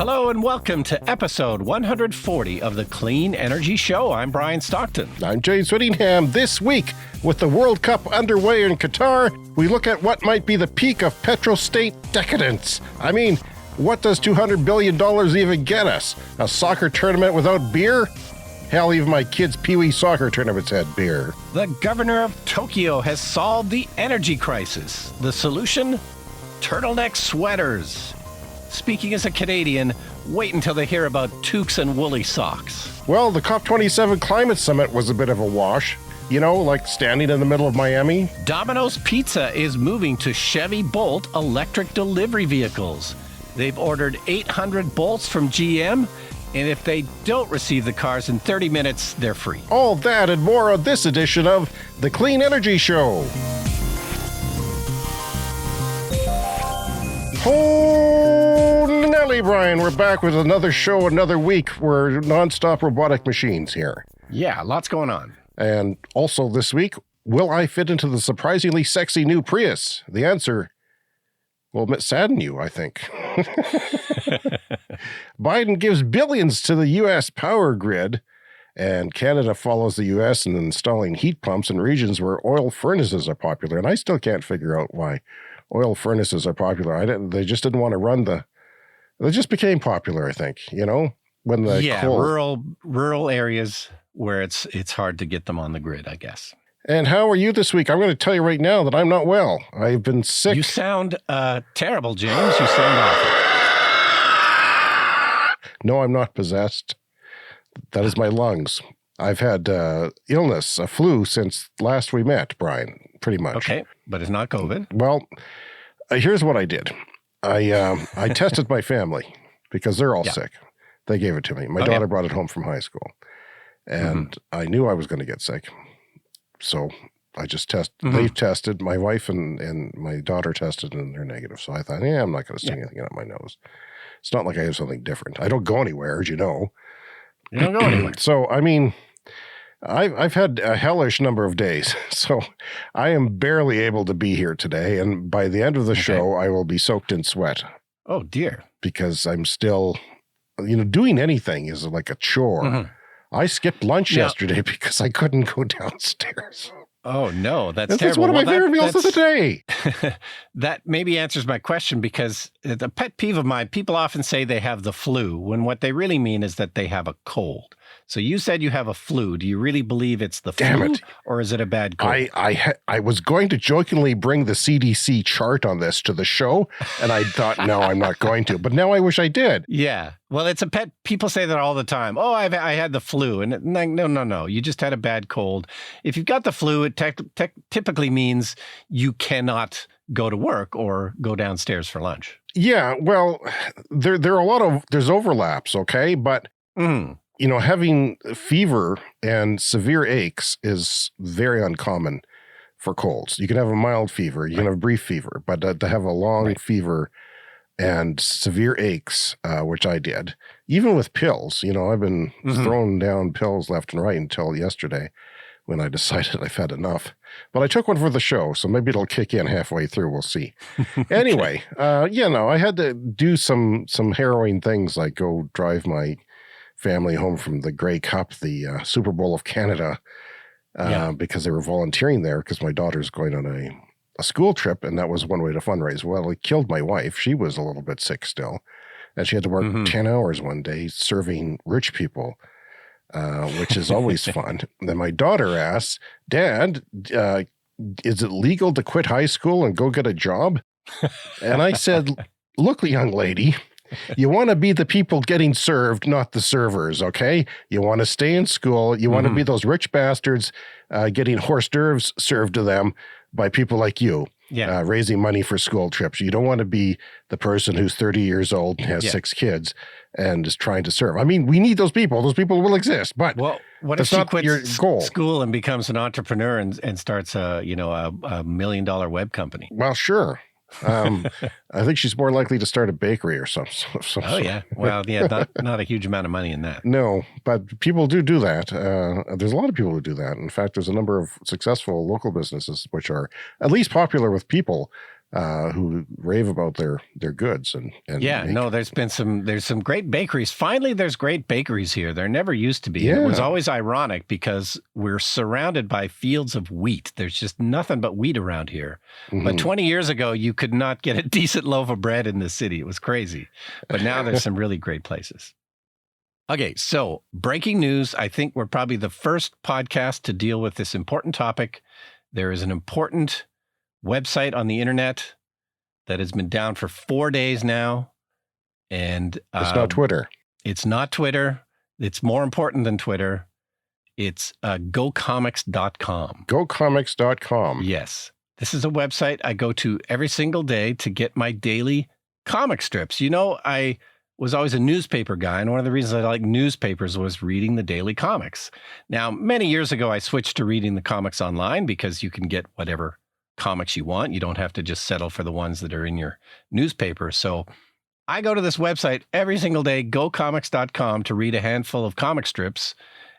Hello and welcome to episode 140 of the Clean Energy Show. I'm Brian Stockton. I'm James Whittingham. This week, with the World Cup underway in Qatar, we look at what might be the peak of petrostate decadence. I mean, what does $200 billion even get us? A soccer tournament without beer? Hell, even my kids' Pee-wee soccer tournaments had beer. The governor of Toykyo has solved the energy crisis. The solution? Turtleneck sweaters. Speaking as a Canadian, wait until they hear about toques and woolly socks. Well, the COP27 climate summit was a bit of a wash. You know, like standing in the middle of Miami. Domino's Pizza is moving to Chevy Bolt electric delivery vehicles. They've ordered 800 Bolts from GM, and if they don't receive the cars in 30 minutes, they're free. All that and more on this edition of The Clean Energy Show. Holy Nelly, Brian, we're back with another show, another week. We're nonstop robotic machines here. Yeah, lots going on. And also this week, will I fit into the surprisingly sexy new Prius? The answer will sadden you, I think. Biden gives billions to the U.S. power grid, and Canada follows the U.S. in installing heat pumps in regions where oil furnaces are popular. And I still can't figure out why oil furnaces are popular. They just didn't want to run they just became popular, I think, you know, when the rural areas where it's hard to get them on the grid, I guess. And how are you this week? I'm going to tell you right now that I'm not well. I've been sick. You sound terrible, James. You sound awful. No, I'm not possessed. That is my lungs. I've had illness, a flu, since last we met, Brian, pretty much. Okay, but it's not COVID. Well, here's what I did. I tested my family because they're all sick. They gave it to me. My daughter brought it home from high school. And I knew I was going to get sick. So I just they tested, my wife and my daughter tested, and they're negative. So I thought, I'm not going to stick anything up my nose. It's not like I have something different. I don't go anywhere, as you know. You don't go anywhere. So, I mean, I've had a hellish number of days. So I am barely able to be here today. And by the end of the show, I will be soaked in sweat. Oh, dear. Because I'm still, doing anything is like a chore. I skipped lunch yesterday because I couldn't go downstairs. Oh, no, that's terrible. That's one of my favorite meals of the day. That maybe answers my question, because the pet peeve of mine, people often say they have the flu when what they really mean is that they have a cold. So you said you have a flu. Do you really believe it's the flu, or is it a bad cold? I was going to jokingly bring the CDC chart on this to the show, and I thought, no, I'm not going to. But now I wish I did. Yeah. Well, it's a pet. People say that all the time. Oh, I had the flu. And no. You just had a bad cold. If you've got the flu, it typically means you cannot go to work or go downstairs for lunch. Yeah. Well, there are there's overlaps. Okay. But, having fever and severe aches is very uncommon for colds. You can have a mild fever. You can have a brief fever. But to have a long fever and severe aches, which I did, even with pills, I've been throwing down pills left and right until yesterday when I decided I've had enough. But I took one for the show, so maybe it'll kick in halfway through. We'll see. Anyway, I had to do some harrowing things, like go drive my family home from the Grey Cup, the Super Bowl of Canada, because they were volunteering there because my daughter's going on a school trip, and that was one way to fundraise. Well, it killed my wife. She was a little bit sick still, and she had to work 10 hours one day serving rich people, which is always fun. Then my daughter asks, Dad, is it legal to quit high school and go get a job? And I said, look, young lady, you want to be the people getting served, not the servers, okay? You want to stay in school. You want to be those rich bastards getting hors d'oeuvres served to them by people like you, raising money for school trips. You don't want to be the person who's 30 years old and has 6 kids and is trying to serve. I mean, we need those people. Those people will exist, but what if she quits school and becomes an entrepreneur and starts a $1 million web company? Well, sure. I think she's more likely to start a bakery or something. Oh, yeah. Well, not a huge amount of money in that. No, but people do that. There's a lot of people who do that. In fact, there's a number of successful local businesses which are at least popular with people who rave about their goods and there's some great bakeries. Finally, there's great bakeries here. There never used to be. Yeah. And it was always ironic because we're surrounded by fields of wheat. There's just nothing but wheat around here. Mm-hmm. But 20 years ago, you could not get a decent loaf of bread in the city. It was crazy. But now there's some really great places. Okay, so breaking news. I think we're probably the first podcast to deal with this important topic. There is an important website on the internet that has been down for 4 days now. And it's not Twitter. It's not Twitter. It's more important than Twitter. It's GoComics.com. GoComics.com. Yes. This is a website I go to every single day to get my daily comic strips. You know, I was always a newspaper guy, and one of the reasons I like newspapers was reading the daily comics. Now, many years ago, I switched to reading the comics online because you can get whatever comics you want. You don't have to just settle for the ones that are in your newspaper. So I go to this website every single day, gocomics.com, to read a handful of comic strips.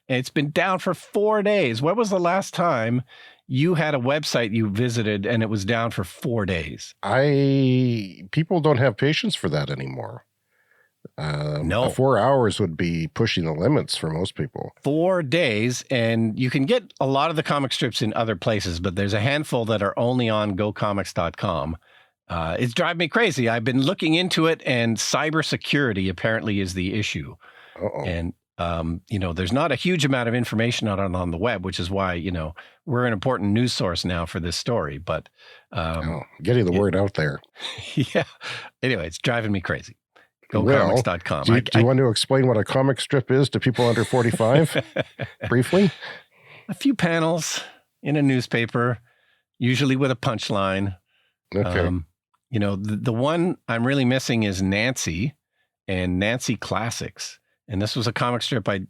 And it's been down for 4 days. When was the last time you had a website you visited and it was down for 4 days? People don't have patience for that anymore. No. 4 hours would be pushing the limits for most people. 4 days, and you can get a lot of the comic strips in other places, but there's a handful that are only on gocomics.com. It's driving me crazy. I've been looking into it, and cybersecurity apparently is the issue. Uh-oh. And, there's not a huge amount of information on the web, which is why, we're an important news source now for this story. But getting the word out there. Yeah. Anyway, it's driving me crazy. GoComics.com. Do you want to explain what a comic strip is to people under 45 briefly? A few panels in a newspaper, usually with a punchline. Okay. The one I'm really missing is Nancy and Nancy Classics. And this was a comic strip I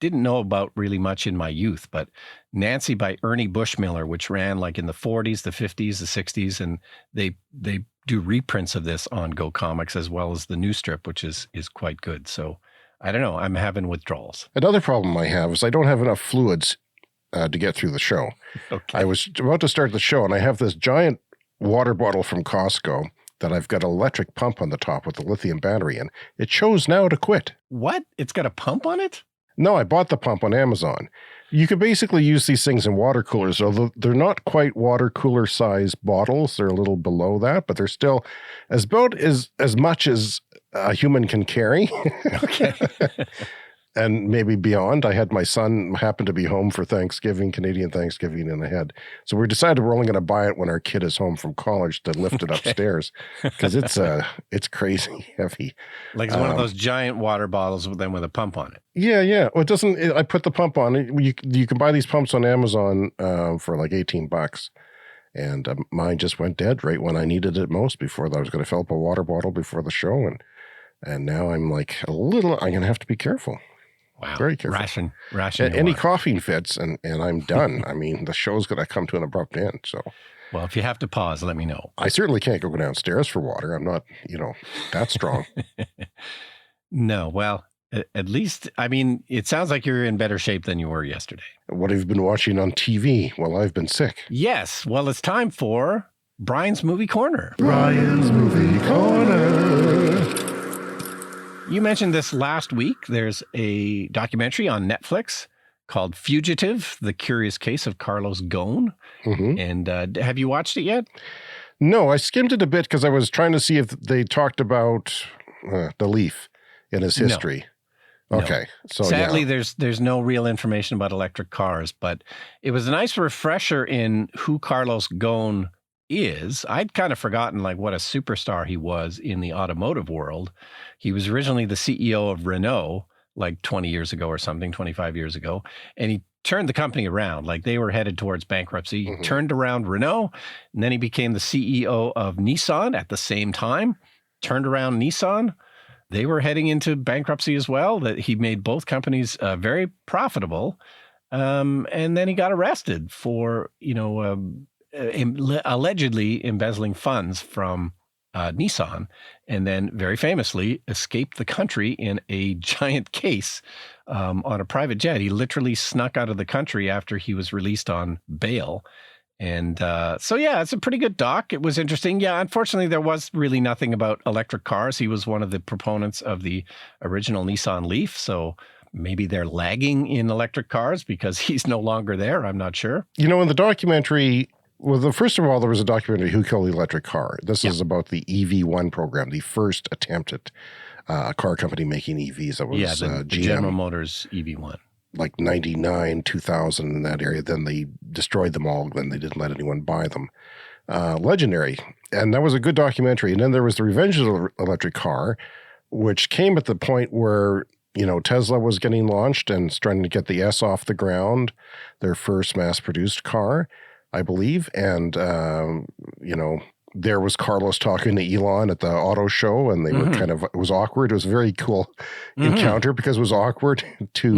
didn't know about really much in my youth, but Nancy by Ernie Bushmiller, which ran like in the 40s, the 50s, the 60s, and they do reprints of this on GoComics as well as the new strip, which is quite good. So I don't know. I'm having withdrawals. Another problem I have is I don't have enough fluids to get through the show. Okay. I was about to start the show, and I have this giant water bottle from Costco that I've got an electric pump on the top with a lithium battery in. It chose now to quit. What? It's got a pump on it? No, I bought the pump on Amazon. You could basically use these things in water coolers, although they're not quite water cooler size bottles. They're a little below that, but they're still about as much as a human can carry. Okay. And maybe beyond. I had my son happen to be home for Thanksgiving, Canadian Thanksgiving, and so we decided we're only going to buy it when our kid is home from college to lift it upstairs because it's crazy heavy. Like it's one of those giant water bottles with a pump on it. Yeah. Well, I put the pump on it. You can buy these pumps on Amazon for like $18. And mine just went dead right when I needed it most before I was going to fill up a water bottle before the show. And now I'm like I'm going to have to be careful. Wow. Very careful. Ration. Any coughing fits and I'm done. I mean, the show's going to come to an abrupt end. So, well, if you have to pause, let me know. I certainly can't go downstairs for water. I'm not, that strong. No, well, at least, I mean, it sounds like you're in better shape than you were yesterday. What have you been watching on TV while I've been sick? Yes. Well, it's time for Brian's Movie Corner. Brian's Movie Corner. You mentioned this last week. There's a documentary on Netflix called Fugitive, The Curious Case of Carlos Ghosn. Mm-hmm. And have you watched it yet? No, I skimmed it a bit because I was trying to see if they talked about the Leaf in his history. No. Okay. So sadly, there's no real information about electric cars, but it was a nice refresher in who Carlos Ghosn is. I'd kind of forgotten what a superstar he was in the automotive world. He was originally the CEO of Renault 20 years ago or something, 25 years ago. And he turned the company around. They were headed towards bankruptcy. He turned around Renault, and then he became the CEO of Nissan at the same time, turned around Nissan. They were heading into bankruptcy as well. That he made both companies very profitable. And then he got arrested for, allegedly embezzling funds from Nissan, and then very famously escaped the country in a giant case on a private jet. He literally snuck out of the country after he was released on bail And so, yeah, it's a pretty good doc. It was interesting. Yeah, unfortunately, there was really nothing about electric cars. He was one of the proponents of the original Nissan Leaf. So maybe they're lagging in electric cars because he's no longer there. I'm not sure. You know, in the documentary, well, first of all, there was a documentary, Who Killed the Electric Car? This is about the EV1 program, the first attempt at a car company making EVs. That was the GM. General Motors EV1. Like 99, 2000 in that area. Then they destroyed them all. Then they didn't let anyone buy them. Legendary. And that was a good documentary. And then there was the Revenge of the Electric Car, which came at the point where, you know, Tesla was getting launched and trying to get the S off the ground, their first mass-produced car, I believe. And, you know, there was Carlos talking to Elon at the auto show, and they were kind of, it was awkward. It was a very cool encounter because it was awkward to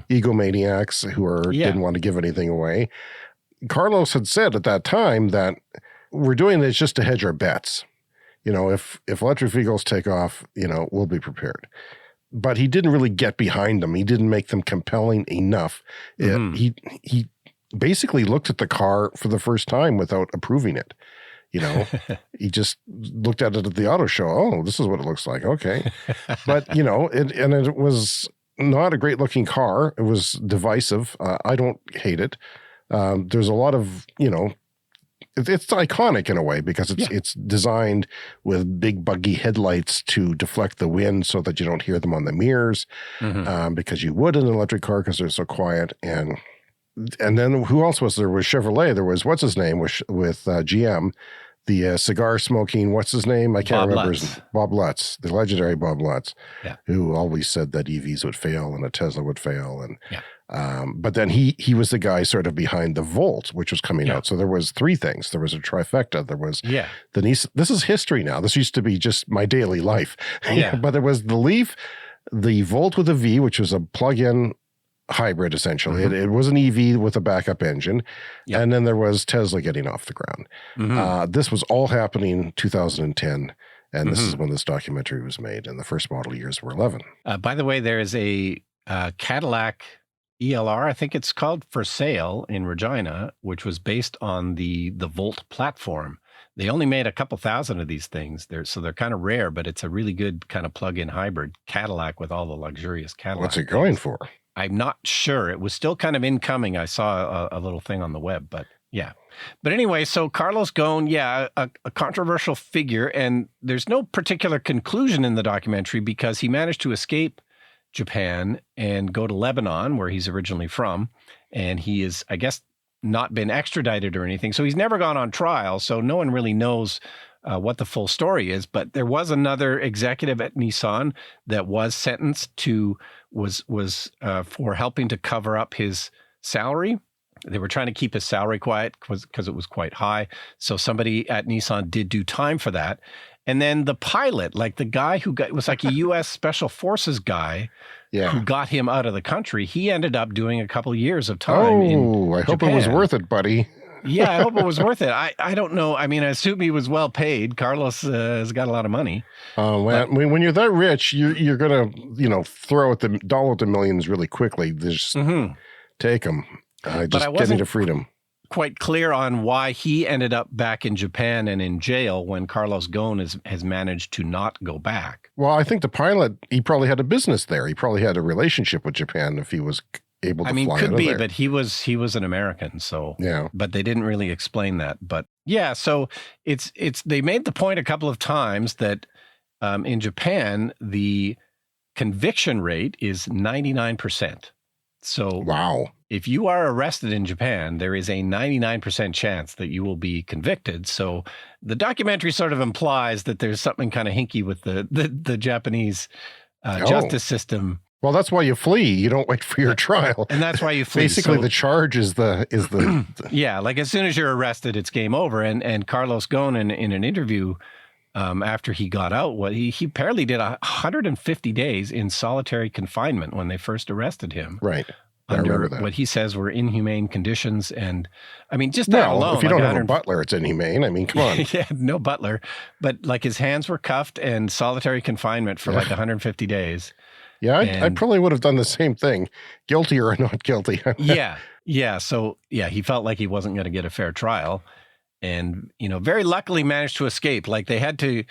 egomaniacs who didn't want to give anything away. Carlos had said at that time that we're doing this just to hedge our bets. You know, if electric vehicles take off, you know, we'll be prepared. But he didn't really get behind them. He didn't make them compelling enough. He basically looked at the car for the first time without approving it. You know, he just looked at it at the auto show. Oh, this is what it looks like. Okay. But, you know, it was not a great looking car. It was divisive. I don't hate it. There's a lot of, you know, it's iconic in a way because it's designed with big buggy headlights to deflect the wind so that you don't hear them on the mirrors, because you would in an electric car because they're so quiet. And then who else was there? Was Chevrolet. There was, what's his name, with GM, the cigar smoking, what's his name? I can't remember. Bob Lutz, the legendary Bob Lutz, who always said that EVs would fail and a Tesla would fail. And but then he was the guy sort of behind the Volt, which was coming out. So there was three things. There was a trifecta. There was the Nissan. This is history now. This used to be just my daily life. But there was the Leaf, the Volt with a V, which was a plug-in hybrid, essentially. It was an EV with a backup engine. And then there was Tesla getting off the ground. This was all happening in 2010. And this is when this documentary was made. And the first model years were 11. By the way, there is a Cadillac ELR, I think it's called, for sale in Regina, which was based on the Volt platform. They only made a couple thousand of these things. So they're kind of rare, but it's a really good kind of plug-in hybrid Cadillac with all the luxurious Cadillac. What's it going for? I'm not sure. It was still kind of incoming. I saw a little thing on the web, but yeah. But anyway, so Carlos Ghosn, a controversial figure, and there's no particular conclusion in the documentary because he managed to escape Japan and go to Lebanon, where he's originally from, and he is, I guess, not been extradited or anything. So he's never gone on trial, so no one really knows what the full story is. But there was another executive at Nissan that was sentenced to was for helping to cover up his salary. They were trying to keep his salary quiet because it was quite high. So somebody at Nissan did do time for that. And then the pilot, like the guy who was like a U.S. Special Forces guy who got him out of the country, he ended up doing a couple of years of time in I hope Japan. it was worth it, buddy. Yeah, I hope it was worth it. I don't know. I mean, I assume he was well paid. Carlos has got a lot of money. When you're that rich, you're going to, throw at the dollar to millions really quickly. Just take them. Just get into freedom. Quite clear on why he ended up back in Japan and in jail when Carlos Ghosn has managed to not go back. Well, I think the pilot, he probably had a business there. He probably had a relationship with Japan if he was able to fly could be, there. but he was an American, so but they didn't really explain that. But yeah, so it's they made the point a couple of times that in Japan the conviction rate is 99%. So wow. If you are arrested in Japan, there is a 99% chance that you will be convicted. So the documentary sort of implies that there's something kind of hinky with the Japanese justice system. Well, that's why you flee. You don't wait for your trial. And that's why you flee. Basically, the charge is the yeah, like as soon as you're arrested, it's game over. And Carlos Ghosn in an interview after he got out, he apparently did 150 days in solitary confinement when they first arrested him. Right. Under what he says were inhumane conditions. And I mean, just that alone. If you don't have a butler, it's inhumane. I mean, come on. Yeah, no butler. But like his hands were cuffed and solitary confinement for like 150 days. Yeah, I probably would have done the same thing, guilty or not guilty. Yeah. So, he felt like he wasn't going to get a fair trial. And, very luckily managed to escape. Like they had to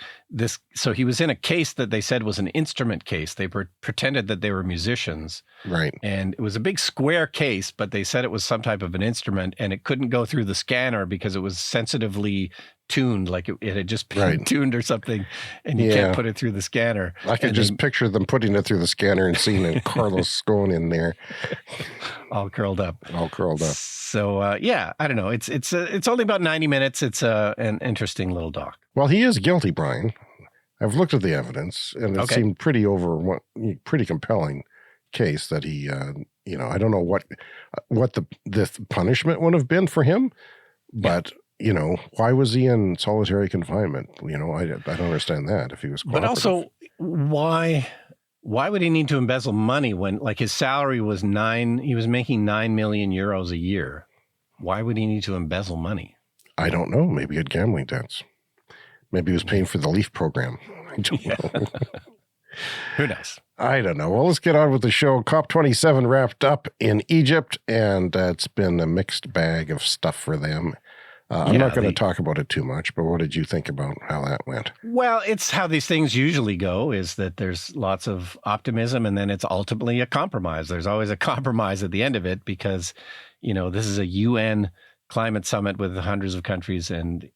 so he was in a case that they said was an instrument case. They pretended that they were musicians. Right. And it was a big square case, but they said it was some type of an instrument and it couldn't go through the scanner because it was sensitively tuned, like it had just been tuned or something, and you can't put it through the scanner. I could just picture them putting it through the scanner and seeing Carlos going in there. All curled up. So, I don't know. It's only about 90 minutes. It's an interesting little doc. Well, he is guilty, Brian. I've looked at the evidence, and it seemed pretty compelling case that he, I don't know what the punishment would have been for him, but why was he in solitary confinement? I don't understand that if he was cooperative. But also, why would he need to embezzle money when his salary was he was making 9 million euros a year? Why would he need to embezzle money? I don't know. Maybe he had gambling debts. Maybe he was paying for the Leaf program. I don't know. Who knows? I don't know. Well, let's get on with the show. COP27 wrapped up in Egypt, and it's been a mixed bag of stuff for them. I'm not going to talk about it too much, but what did you think about how that went? Well, it's how these things usually go, is that there's lots of optimism and then it's ultimately a compromise. There's always a compromise at the end of it because, this is a UN climate summit with hundreds of countries and,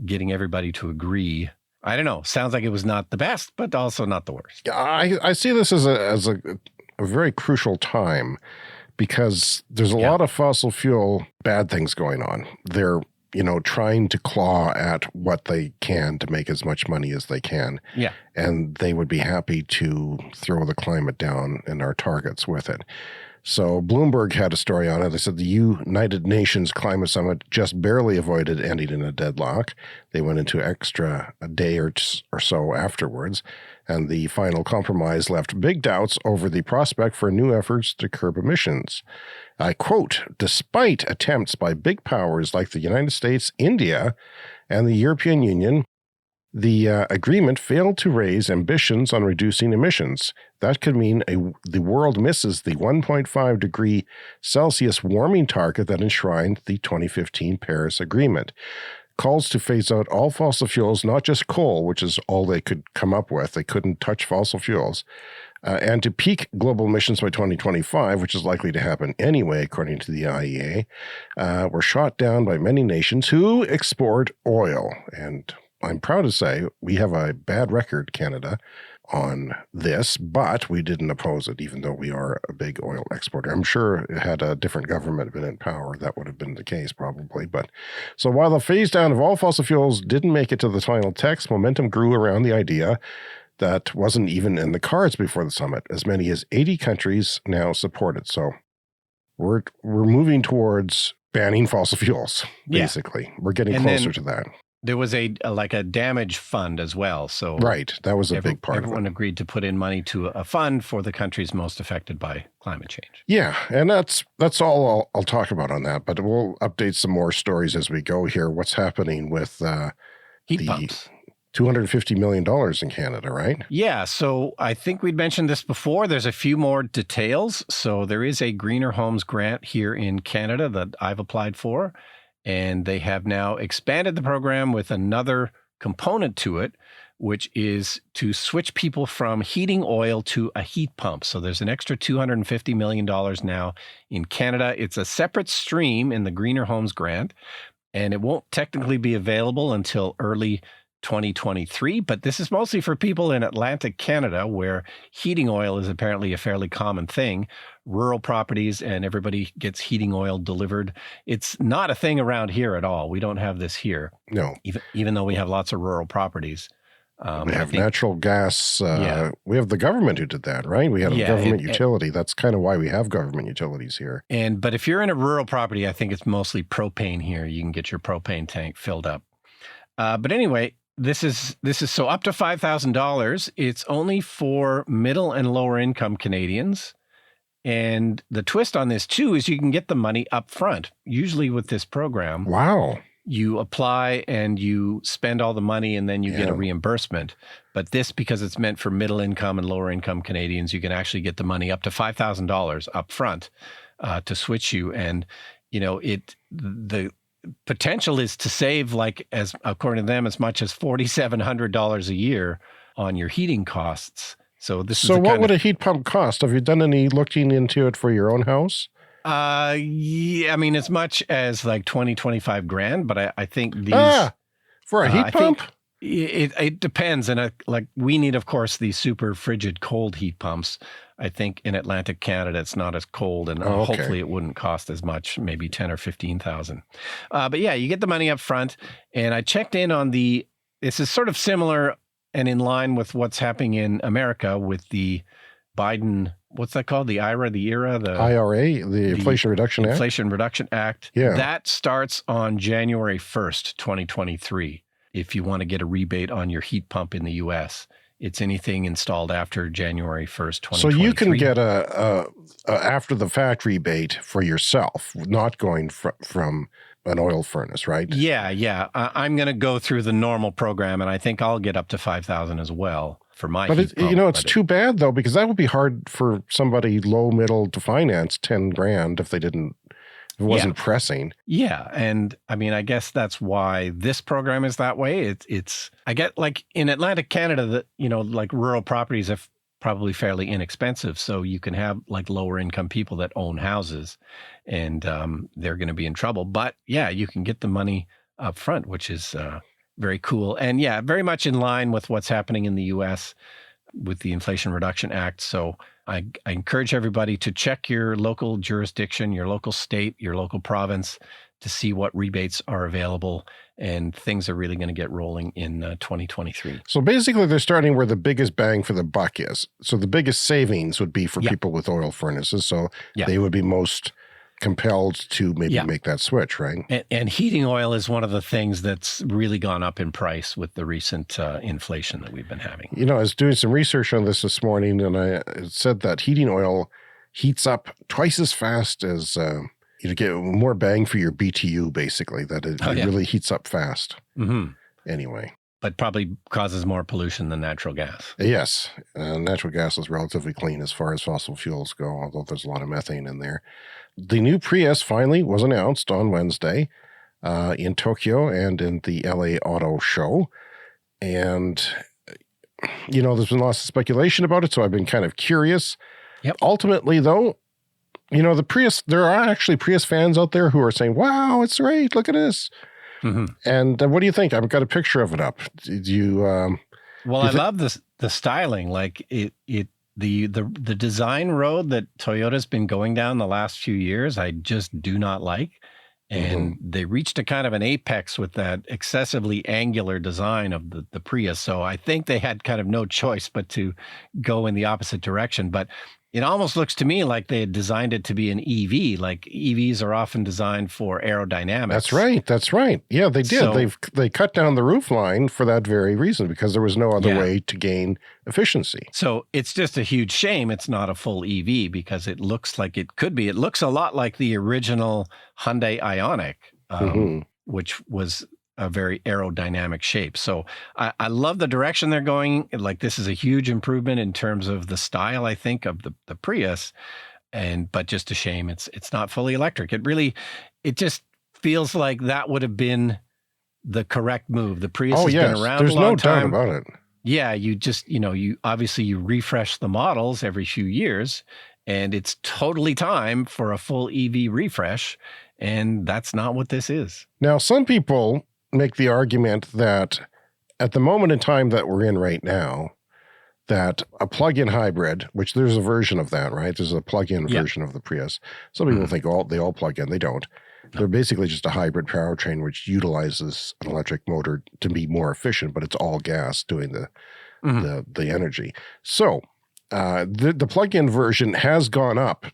getting everybody to agree. I don't know. Sounds like it was not the best, but also not the worst. I see this as a very crucial time, because there's a lot of fossil fuel bad things going on. They're, trying to claw at what they can to make as much money as they can. Yeah. And they would be happy to throw the climate down and our targets with it. So Bloomberg had a story on it. They said the United Nations Climate Summit just barely avoided ending in a deadlock. They went into a day or so afterwards, and the final compromise left big doubts over the prospect for new efforts to curb emissions. I quote, "Despite attempts by big powers like the United States, India, and the European Union, the agreement failed to raise ambitions on reducing emissions. That could mean the world misses the 1.5 degree Celsius warming target that enshrined the 2015 Paris Agreement. Calls to phase out all fossil fuels, not just coal, which is all they could come up with. They couldn't touch fossil fuels. And to peak global emissions by 2025, which is likely to happen anyway, according to the IEA, were shot down by many nations who export oil. And I'm proud to say we have a bad record, Canada, on this, but we didn't oppose it, even though we are a big oil exporter. I'm sure had a different government been in power, that would have been the case probably. But so while the phase down of all fossil fuels didn't make it to the final text, momentum grew around the idea that wasn't even in the cards before the summit. As many as 80 countries now support it. So we're moving towards banning fossil fuels, basically. Yeah. We're getting closer to that. There was a damage fund as well. So right, that was a big part of it. Everyone agreed to put in money to a fund for the countries most affected by climate change. Yeah, and that's all I'll talk about on that. But we'll update some more stories as we go here. What's happening with heat pumps? $250 million in Canada, right? Yeah, so I think we'd mentioned this before. There's a few more details. So there is a Greener Homes grant here in Canada that I've applied for. And they have now expanded the program with another component to it, which is to switch people from heating oil to a heat pump. So there's an extra $250 million now in Canada. It's a separate stream in the Greener Homes grant, and it won't technically be available until early 2023, but this is mostly for people in Atlantic Canada, where heating oil is apparently a fairly common thing. Rural properties, and everybody gets heating oil delivered. It's not a thing around here at all. We don't have this here. No. Even though we have lots of rural properties. We have natural gas. We have the government who did that, right? We had a government utility. That's kind of why we have government utilities here. But if you're in a rural property, I think it's mostly propane here. You can get your propane tank filled up. But anyway, this is so up to $5,000. It's only for middle and lower income Canadians. And the twist on this too is you can get the money up front, usually with this program. Wow. you apply and you spend all the money and then you get a reimbursement. But this, because it's meant for middle income and lower income Canadians, you can actually get the money up to $5,000 up front to switch you. And, the potential is to save, as according to them, as much as $4,700 a year on your heating costs. So what would a heat pump cost? Have you done any looking into it for your own house? Yeah, I mean, as much as like 25 grand, but I think these for a heat pump, it depends. And we need, of course, these super frigid cold heat pumps. I think in Atlantic Canada, it's not as cold, and hopefully it wouldn't cost as much, maybe 10 or 15,000. But yeah, you get the money up front. And I checked in on this is sort of similar and in line with what's happening in America with the Biden, what's that called? The IRA, the IRA, the Inflation Reduction Act. Inflation Reduction Act. Yeah. That starts on January 1st, 2023. If you want to get a rebate on your heat pump in the U.S., it's anything installed after January 1st, 2023. So you can get a after the fact rebate for yourself, not going from an oil furnace, right? Yeah. I'm going to go through the normal program, and I think I'll get up to $5,000 as well for my heat pump. It's too bad, though, because that would be hard for somebody low, middle to finance 10 grand if it wasn't pressing. Yeah. And I mean, I guess that's why this program is that way. I get like in Atlantic Canada that, like rural properties are probably fairly inexpensive. So you can have like lower income people that own houses and they're going to be in trouble. But yeah, you can get the money up front, which is very cool. And yeah, very much in line with what's happening in the US with the Inflation Reduction Act. So I encourage everybody to check your local jurisdiction, your local state, your local province to see what rebates are available, and things are really going to get rolling in 2023. So basically they're starting where the biggest bang for the buck is. So the biggest savings would be for people with oil furnaces. So they would be most compelled to maybe make that switch, right? And heating oil is one of the things that's really gone up in price with the recent inflation that we've been having. I was doing some research on this morning, and it said that heating oil heats up twice as fast as you get more bang for your BTU, basically, that it really heats up fast. Mm-hmm. Anyway. But probably causes more pollution than natural gas. Yes. Natural gas is relatively clean as far as fossil fuels go, although there's a lot of methane in there. The new Prius finally was announced on Wednesday in Toykyo and in the LA Auto Show. And, there's been lots of speculation about it, so I've been kind of curious. Yep. Ultimately, though, the Prius, there are actually Prius fans out there who are saying, wow, it's great, look at this. Mm-hmm. And what do you think? I've got a picture of it up. I love the styling. Like the design road that Toyota's been going down the last few years, I just do not like. And they reached a kind of an apex with that excessively angular design of the Prius. So I think they had kind of no choice but to go in the opposite direction. But it almost looks to me like they had designed it to be an EV. Like EVs are often designed for aerodynamics. That's right. Yeah, they did. So, they cut down the roof line for that very reason, because there was no other way to gain efficiency. So it's just a huge shame it's not a full EV, because it looks like it could be. It looks a lot like the original Hyundai Ioniq, which was a very aerodynamic shape. So I love the direction they're going. Like, this is a huge improvement in terms of the style, I think, of the Prius. But just a shame it's not fully electric. It just feels like that would have been the correct move. The Prius has been around There's a long no time. doubt about it. Yeah, you just, you obviously you refresh the models every few years, and it's totally time for a full EV refresh. And that's not what this is. Now, some people make the argument that at the moment in time that we're in right now, that a plug-in hybrid, which there's a version of that, right? There's a plug-in version of the Prius. Some people think they all plug in. They don't. No. They're basically just a hybrid powertrain which utilizes an electric motor to be more efficient, but it's all gas doing the energy. So the plug-in version has gone up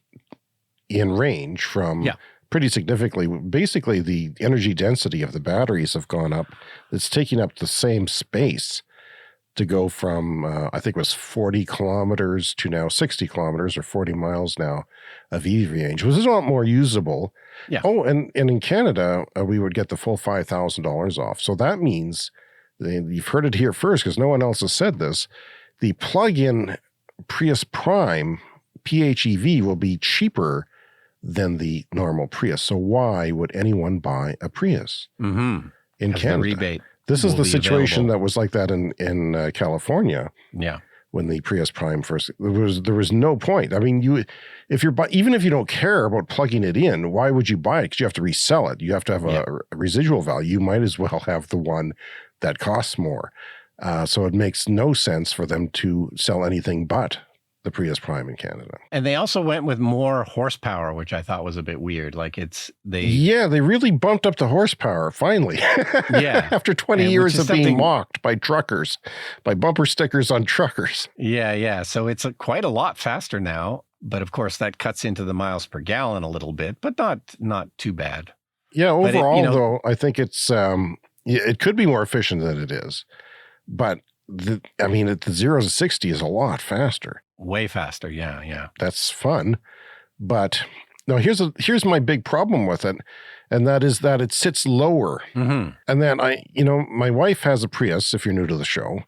in range from pretty significantly. Basically, the energy density of the batteries have gone up. It's taking up the same space to go from, I think it was 40 kilometers to now 60 kilometers or 40 miles now of EV range, which is a lot more usable. Yeah. Oh, and in Canada, we would get the full $5,000 off. So that means, you've heard it here first because no one else has said this, the plug-in Prius Prime PHEV will be cheaper than the normal Prius. So why would anyone buy a Prius in Canada? The rebate. This is the situation that was like that in California. Yeah. When the Prius Prime first, there was no point. I mean, even if you don't care about plugging it in, why would you buy it? Because you have to resell it. You have to have a residual value. You might as well have the one that costs more. So it makes no sense for them to sell anything but the Prius Prime in Canada. And they also went with more horsepower, which I thought was a bit weird. Like they really bumped up the horsepower finally. Yeah. After 20 years of being mocked by truckers, by bumper stickers on truckers. Yeah. So it's quite a lot faster now. But of course, that cuts into the miles per gallon a little bit, but not too bad. Yeah, overall, though, I think it's it could be more efficient than it is. But the 0 to 60 is a lot faster. Way faster, yeah. That's fun. But no, here's my big problem with it, and that is that it sits lower. And then my wife has a Prius, if you're new to the show,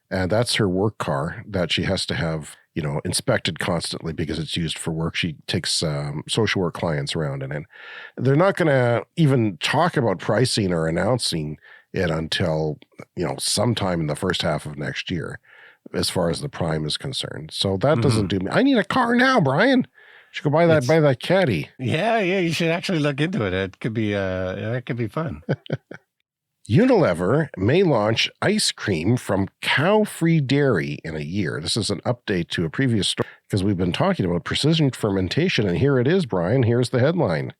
and that's her work car that she has to have, inspected constantly because it's used for work. She takes social work clients around in it. They're not going to even talk about pricing or announcing it until, sometime in the first half of next year, as far as the Prime is concerned. So that doesn't do me. I need a car now, Brian. You should go buy that caddy. Yeah, you should actually look into it. It could be fun. Unilever may launch ice cream from cow-free dairy in a year. This is an update to a previous story because we've been talking about precision fermentation, and here it is, Brian. Here's the headline.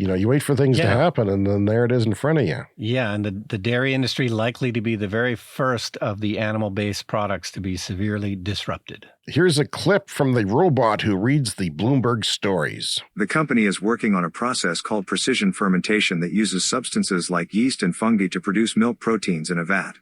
You wait for things to happen, and then there it is in front of you. Yeah, and the dairy industry likely to be the very first of the animal-based products to be severely disrupted. Here's a clip from the robot who reads the Bloomberg stories. The company is working on a process called precision fermentation that uses substances like yeast and fungi to produce milk proteins in a vat.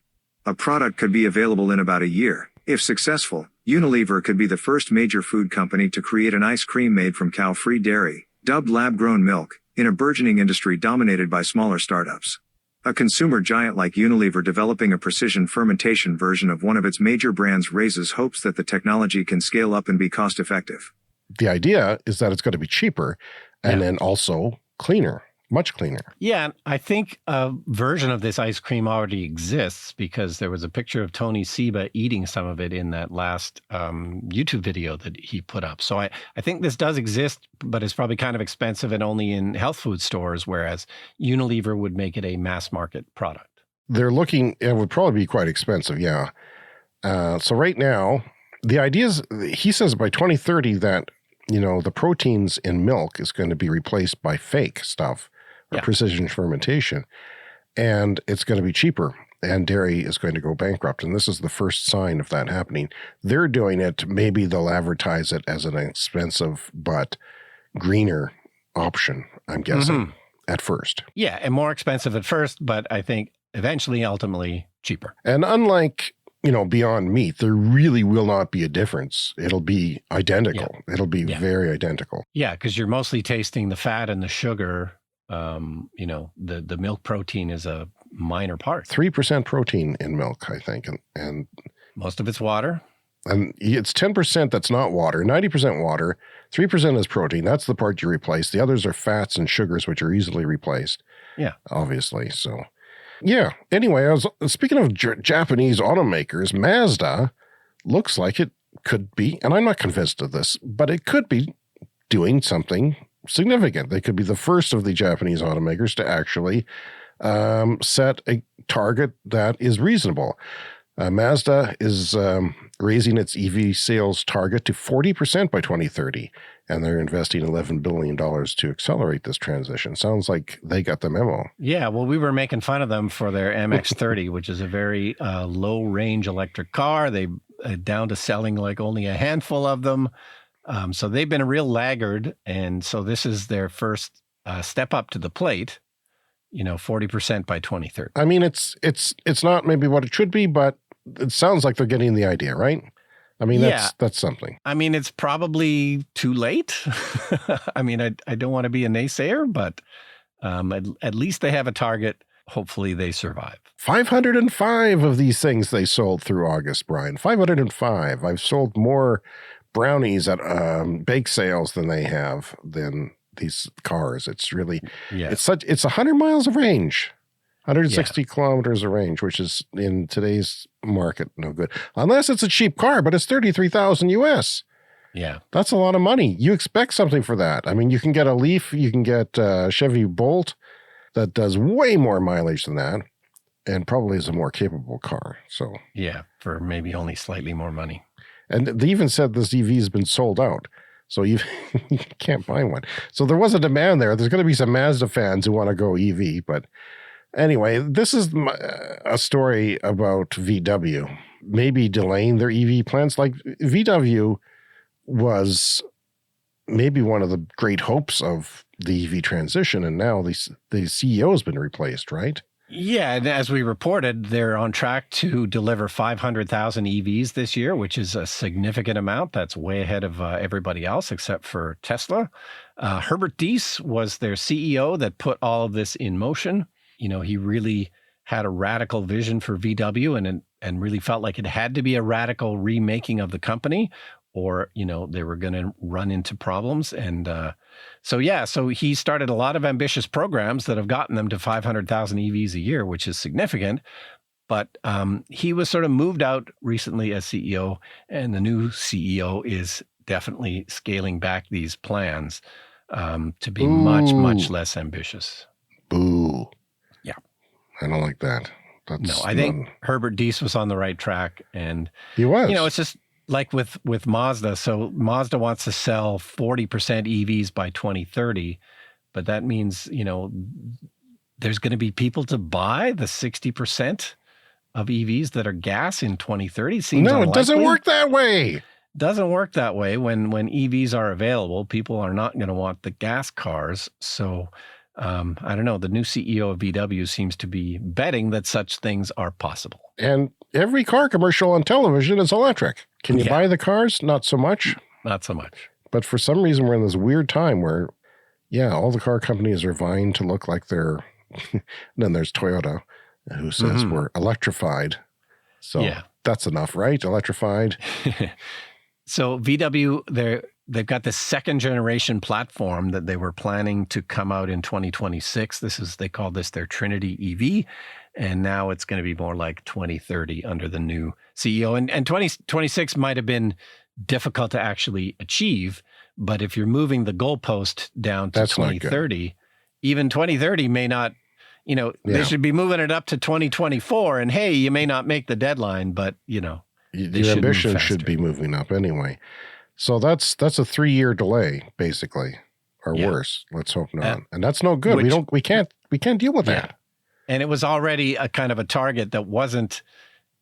A product could be available in about a year. If successful, Unilever could be the first major food company to create an ice cream made from cow-free dairy, dubbed lab-grown milk, in a burgeoning industry dominated by smaller startups. A consumer giant like Unilever developing a precision fermentation version of one of its major brands raises hopes that the technology can scale up and be cost-effective. The idea is that it's going to be cheaper and then also cleaner, much cleaner. Yeah, I think a version of this ice cream already exists because there was a picture of Tony Seba eating some of it in that last YouTube video that he put up. So I think this does exist, but it's probably kind of expensive and only in health food stores, whereas Unilever would make it a mass market product. They're looking, it would probably be quite expensive, yeah. So right now, the idea is, he says by 2030 that, the proteins in milk is going to be replaced by fake stuff. Or precision fermentation, and it's going to be cheaper, and dairy is going to go bankrupt. And this is the first sign of that happening. They're doing it. Maybe they'll advertise it as an expensive but greener option, I'm guessing, at first. Yeah, and more expensive at first, but I think eventually, ultimately, cheaper. And unlike, Beyond Meat, there really will not be a difference. It'll be identical. Yeah. It'll be very identical. Yeah, because you're mostly tasting the fat and the sugar. The milk protein is a minor part. 3% protein in milk, I think. And most of it's water. And it's 10% that's not water, 90% water, 3% is protein. That's the part you replace. The others are fats and sugars, which are easily replaced. Yeah. Obviously. So, yeah. Anyway, speaking of Japanese automakers, Mazda looks like it could be, and I'm not convinced of this, but it could be doing something significant. They could be the first of the Japanese automakers to actually set a target that is reasonable. Mazda is raising its EV sales target to 40% by 2030, and they're investing $11 billion to accelerate this transition. Sounds like they got the memo. Yeah, well, we were making fun of them for their MX-30, which is a very low-range electric car. They down to selling like only a handful of them. So they've been a real laggard, and so this is their first step up to the plate, 40% by 2030. I mean, it's not maybe what it should be, but it sounds like they're getting the idea, right? I mean, that's something. I mean, it's probably too late. I mean, I don't want to be a naysayer, but at least they have a target. Hopefully they survive. 505 of these things they sold through August, Brian. 505. I've sold more brownies at bake sales than they have than these cars. It's really, it's 100 miles of range, 160 kilometers of range, which is in today's market no good. Unless it's a cheap car, but it's 33,000 US. Yeah. That's a lot of money. You expect something for that. I mean, you can get a Leaf, you can get a Chevy Bolt that does way more mileage than that and probably is a more capable car. So yeah, for maybe only slightly more money. And they even said this EV has been sold out. So you can't buy one. So there was a demand there. There's going to be some Mazda fans who want to go EV. But anyway, this is a story about VW maybe delaying their EV plans. Like VW was maybe one of the great hopes of the EV transition. And now the CEO has been replaced, right? Yeah, and as we reported, they're on track to deliver 500,000 EVs this year, which is a significant amount. That's way ahead of everybody else except for Tesla. Herbert Diess was their CEO that put all of this in motion. You know, he really had a radical vision for VW and really felt like it had to be a radical remaking of the company, or, you know, they were going to run into problems. And so he started a lot of ambitious programs that have gotten them to 500,000 EVs a year, which is significant. But he was sort of moved out recently as CEO, and the new CEO is definitely scaling back these plans to be much less ambitious. Boo. Yeah. I don't like that. I think Herbert Diess was on the right track. And he was. You know, it's just like with Mazda. So Mazda wants to sell 40% EVs by 2030, but that means, you know, there's going to be people to buy the 60% of EVs that are gas in 2030. Seems unlikely. It doesn't work that way. Doesn't work that way. When EVs are available, people are not going to want the gas cars. So I don't know. The new CEO of VW seems to be betting that such things are possible. And every car commercial on television is electric. Can you buy the cars? Not so much. Not so much. But for some reason, we're in this weird time where, all the car companies are vying to look like they're, then there's Toyota who says we're electrified. So that's enough, right? Electrified. So VW, they've got this second generation platform that they were planning to come out in 2026. They call this their Trinity EV. And now it's going to be more like 2030 under the new CEO. And 2026 might have been difficult to actually achieve. But if you're moving the goalpost down to 2030, even 2030 may not, they should be moving it up to 2024. And hey, you may not make the deadline, but, your ambition should be moving up anyway. So that's a 3-year delay, basically, or worse. Let's hope not. And that's no good. We can't deal with that. And it was already a kind of a target that wasn't,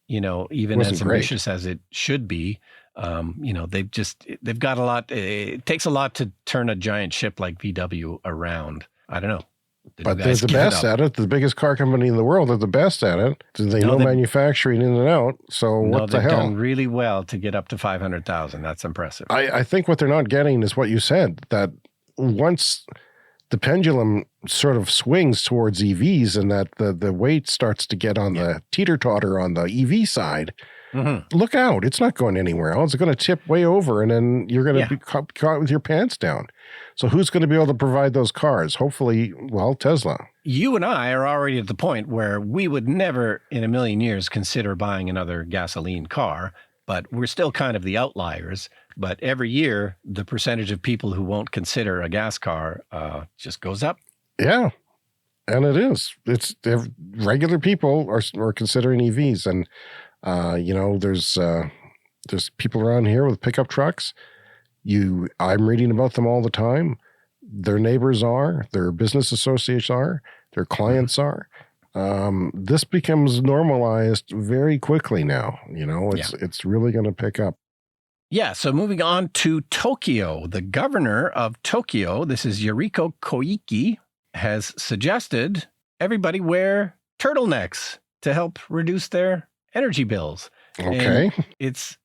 even as ambitious as it should be. They've got a lot. It takes a lot to turn a giant ship like VW around. I don't know. But they're the best at it. The biggest car company in the world. They're the best at it. They know manufacturing in and out. So what the hell? They've done really well to get up to 500,000. That's impressive. I think what they're not getting is what you said, that once the pendulum sort of swings towards EVs and that the weight starts to get on the teeter-totter on the EV side, look out. It's not going anywhere else. It's going to tip way over, and then you're going to be caught with your pants down. So who's going to be able to provide those cars? Hopefully, Tesla. You and I are already at the point where we would never in a million years consider buying another gasoline car, but we're still kind of the outliers. But every year, the percentage of people who won't consider a gas car just goes up. Yeah, and it is. It's regular people are considering EVs, and there's people around here with pickup trucks. I'm reading about them all the time. Their neighbors are, their business associates are, their clients are. This becomes normalized very quickly now. It's really going to pick up. Yeah, so moving on to Toykyo. The governor of Toykyo, this is Yuriko Koike, has suggested everybody wear turtlenecks to help reduce their energy bills. Okay. And it's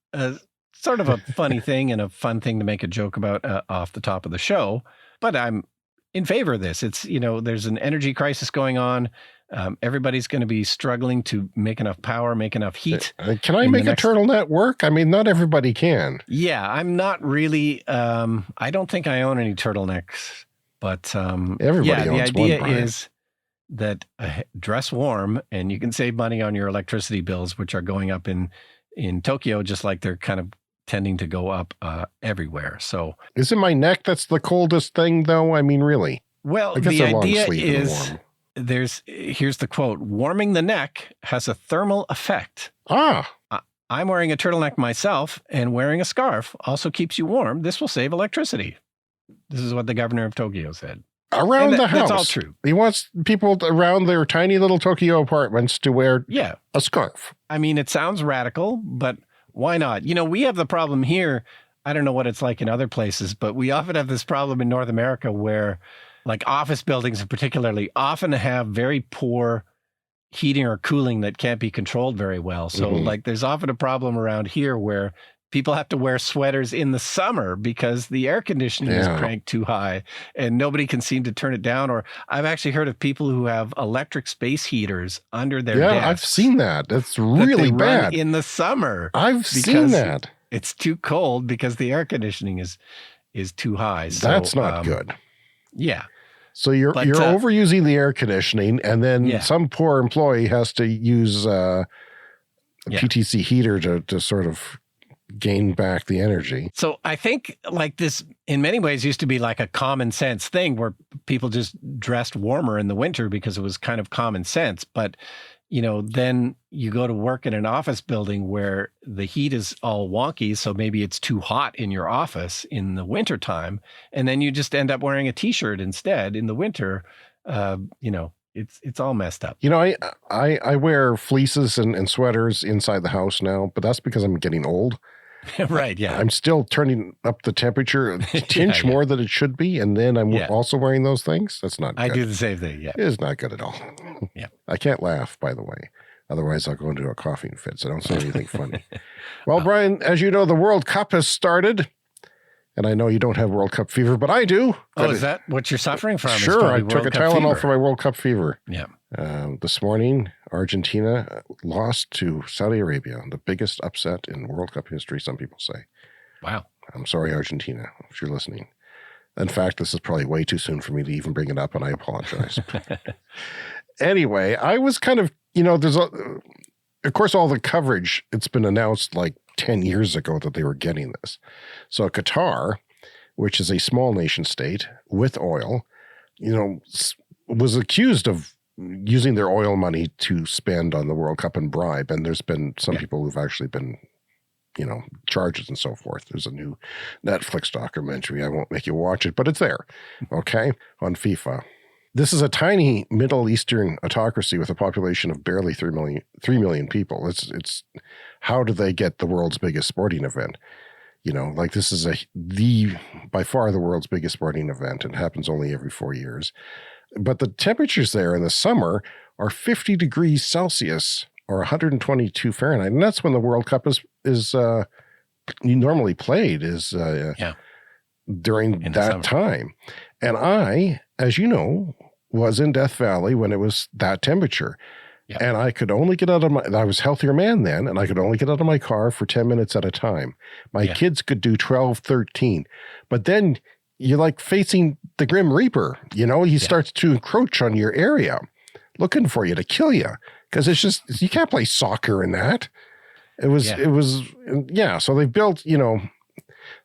sort of a funny thing and a fun thing to make a joke about off the top of the show, but I'm in favor of this. It's, there's an energy crisis going on. Everybody's going to be struggling to make enough power, make enough heat. Can I make a turtleneck work? I mean, not everybody can. Yeah, I'm not really, I don't think I own any turtlenecks, but everybody owns the idea one, is that dress warm and you can save money on your electricity bills, which are going up in Toykyo, just like they're kind of tending to go up everywhere. So is it my neck that's the coldest thing, though? I mean, really? Well, the idea is here's the quote: warming the neck has a thermal effect. I'm wearing a turtleneck myself, and wearing a scarf also keeps you warm. This will save electricity. This is what the governor of Toykyo said. Around the house. That's all true. He wants people around their tiny little Toykyo apartments to wear a scarf. I mean, it sounds radical, but why not? We have the problem here. I don't know what it's like in other places, but we often have this problem in North America where like office buildings particularly often have very poor heating or cooling that can't be controlled very well. So like there's often a problem around here where people have to wear sweaters in the summer because the air conditioning is cranked too high and nobody can seem to turn it down. Or I've actually heard of people who have electric space heaters under their desks. I've seen that. That's really bad. In the summer. I've seen that. It's too cold because the air conditioning is too high. So, that's not good. Yeah. So you're overusing the air conditioning, and then some poor employee has to use a PTC heater to sort of gain back the energy. So I think like this in many ways used to be like a common sense thing where people just dressed warmer in the winter because it was kind of common sense. But, then you go to work in an office building where the heat is all wonky. So maybe it's too hot in your office in the wintertime. And then you just end up wearing a t-shirt instead in the winter. It's all messed up. I wear fleeces and sweaters inside the house now, but that's because I'm getting old. Right, yeah. I'm still turning up the temperature a tinge more than it should be, and then I'm also wearing those things. That's not good. I do the same thing, It is not good at all. Yeah. I can't laugh, by the way. Otherwise, I'll go into a coughing fit, so don't say anything funny. Well, Brian, as you know, the World Cup has started, and I know you don't have World Cup fever, but I do. Oh, is that what you're suffering from? Sure, I took a Tylenol for my World Cup fever. Yeah. This morning, Argentina lost to Saudi Arabia, the biggest upset in World Cup history, some people say. Wow. I'm sorry, Argentina, if you're listening. In fact, this is probably way too soon for me to even bring it up, and I apologize. Anyway, I was kind of, there's of course, all the coverage, it's been announced like 10 years ago that they were getting this. So Qatar, which is a small nation state with oil, was accused of using their oil money to spend on the World Cup and bribe. And there's been some people who've actually been, charges and so forth. There's a new Netflix documentary. I won't make you watch it, but it's there, okay, on FIFA. This is a tiny Middle Eastern autocracy with a population of barely 3 million people. It's how do they get the world's biggest sporting event? This is by far the world's biggest sporting event, and happens only every 4 years. But the temperatures there in the summer are 50 degrees Celsius or 122 Fahrenheit. And that's when the World Cup is normally played during that time. And I, as you know, was in Death Valley when it was that temperature. Yeah. And I could only get out of I was a healthier man then, and I could only get out of my car for 10 minutes at a time. My kids could do 12, 13. But then you're like facing the Grim Reaper, he starts to encroach on your area, looking for you to kill you. Because it's just, you can't play soccer in that. So they've built,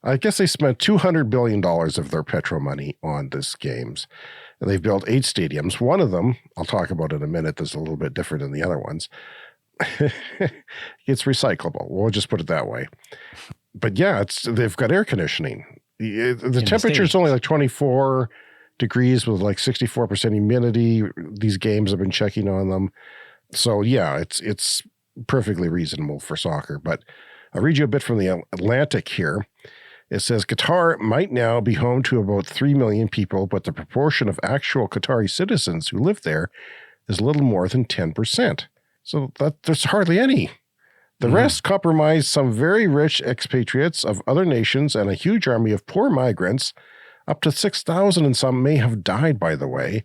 I guess they spent $200 billion of their petro money on this games. And they've built 8 stadiums. One of them, I'll talk about in a minute, that's a little bit different than the other ones. It's recyclable. We'll just put it that way. But they've got air conditioning. The temperature is only like 24 degrees with like 64% humidity. These games have been checking on them. So it's perfectly reasonable for soccer. But I'll read you a bit from the Atlantic here. It says Qatar might now be home to about 3 million people, but the proportion of actual Qatari citizens who live there is a little more than 10%. So there's hardly any. The rest comprised some very rich expatriates of other nations and a huge army of poor migrants. Up to 6,000 and some may have died, by the way.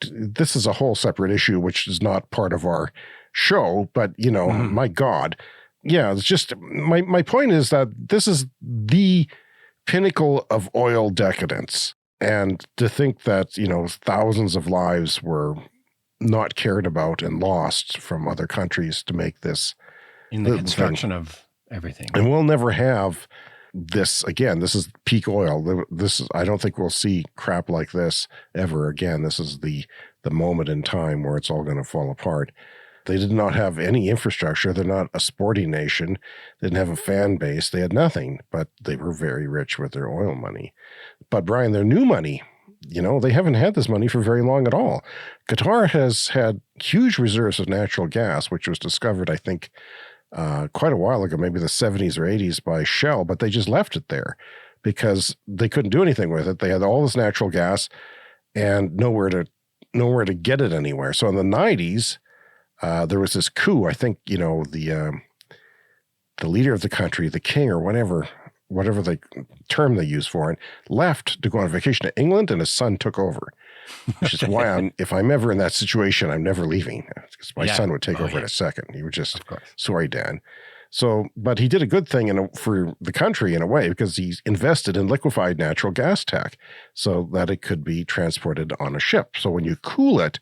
This is a whole separate issue, which is not part of our show, but, you know, my God. Yeah, it's just, my point is that this is the pinnacle of oil decadence. And to think that, you know, thousands of lives were not cared about and lost from other countries to make this. In the construction of everything. And we'll never have this again. This is peak oil. This is, I don't think we'll see crap like this ever again. This is the moment in time where it's all going to fall apart. They did not have any infrastructure. They're not a sporty nation. They didn't have a fan base. They had nothing, but they were very rich with their oil money. But Brian, their new money, you know, they haven't had this money for very long at all. Qatar has had huge reserves of natural gas, which was discovered, I think, quite a while ago, maybe the 70s or 80s by Shell, but they just left it there because they couldn't do anything with it. They had all this natural gas and nowhere to get it anywhere. So in the 90s, there was this coup. I think, you know, the leader of the country, the king or whatever the term they use for it, left to go on vacation to England, and his son took over. Which is why if I'm ever in that situation, I'm never leaving, because my son would take over in a second. He would just, sorry, Dad. So, but he did a good thing for the country in a way, because he invested in liquefied natural gas tech so that it could be transported on a ship. So when you cool it,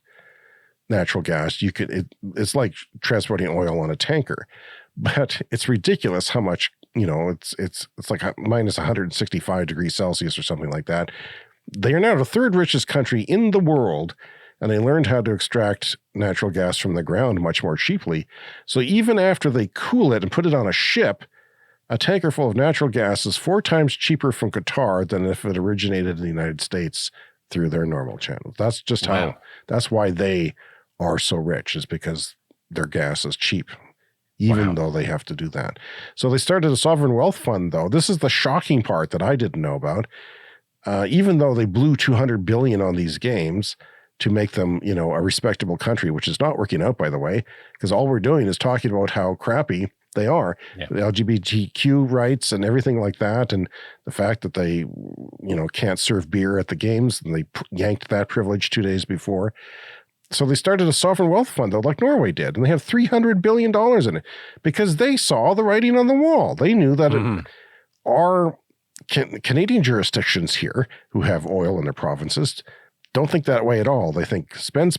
natural gas, it's like transporting oil on a tanker. But it's ridiculous how much, you know, it's like minus 165 degrees Celsius or something like that. They are now the third richest country in the world, and they learned how to extract natural gas from the ground much more cheaply. So even after they cool it and put it on a ship, a tanker full of natural gas is 4 times cheaper from Qatar than if it originated in the United States through their normal channels. That's just how, that's why they are so rich, is because their gas is cheap, even though they have to do that. So they started a sovereign wealth fund, though. This is the shocking part that I didn't know about. Even though they blew $200 billion on these games to make them, you know, a respectable country, which is not working out, by the way, because all we're doing is talking about how crappy they are, the LGBTQ rights and everything like that, and the fact that they, you know, can't serve beer at the games, and they yanked that privilege 2 days before. So they started a sovereign wealth fund, though, like Norway did, and they have $300 billion in it because they saw the writing on the wall. They knew that our Canadian jurisdictions here who have oil in their provinces don't think that way at all. They think spend,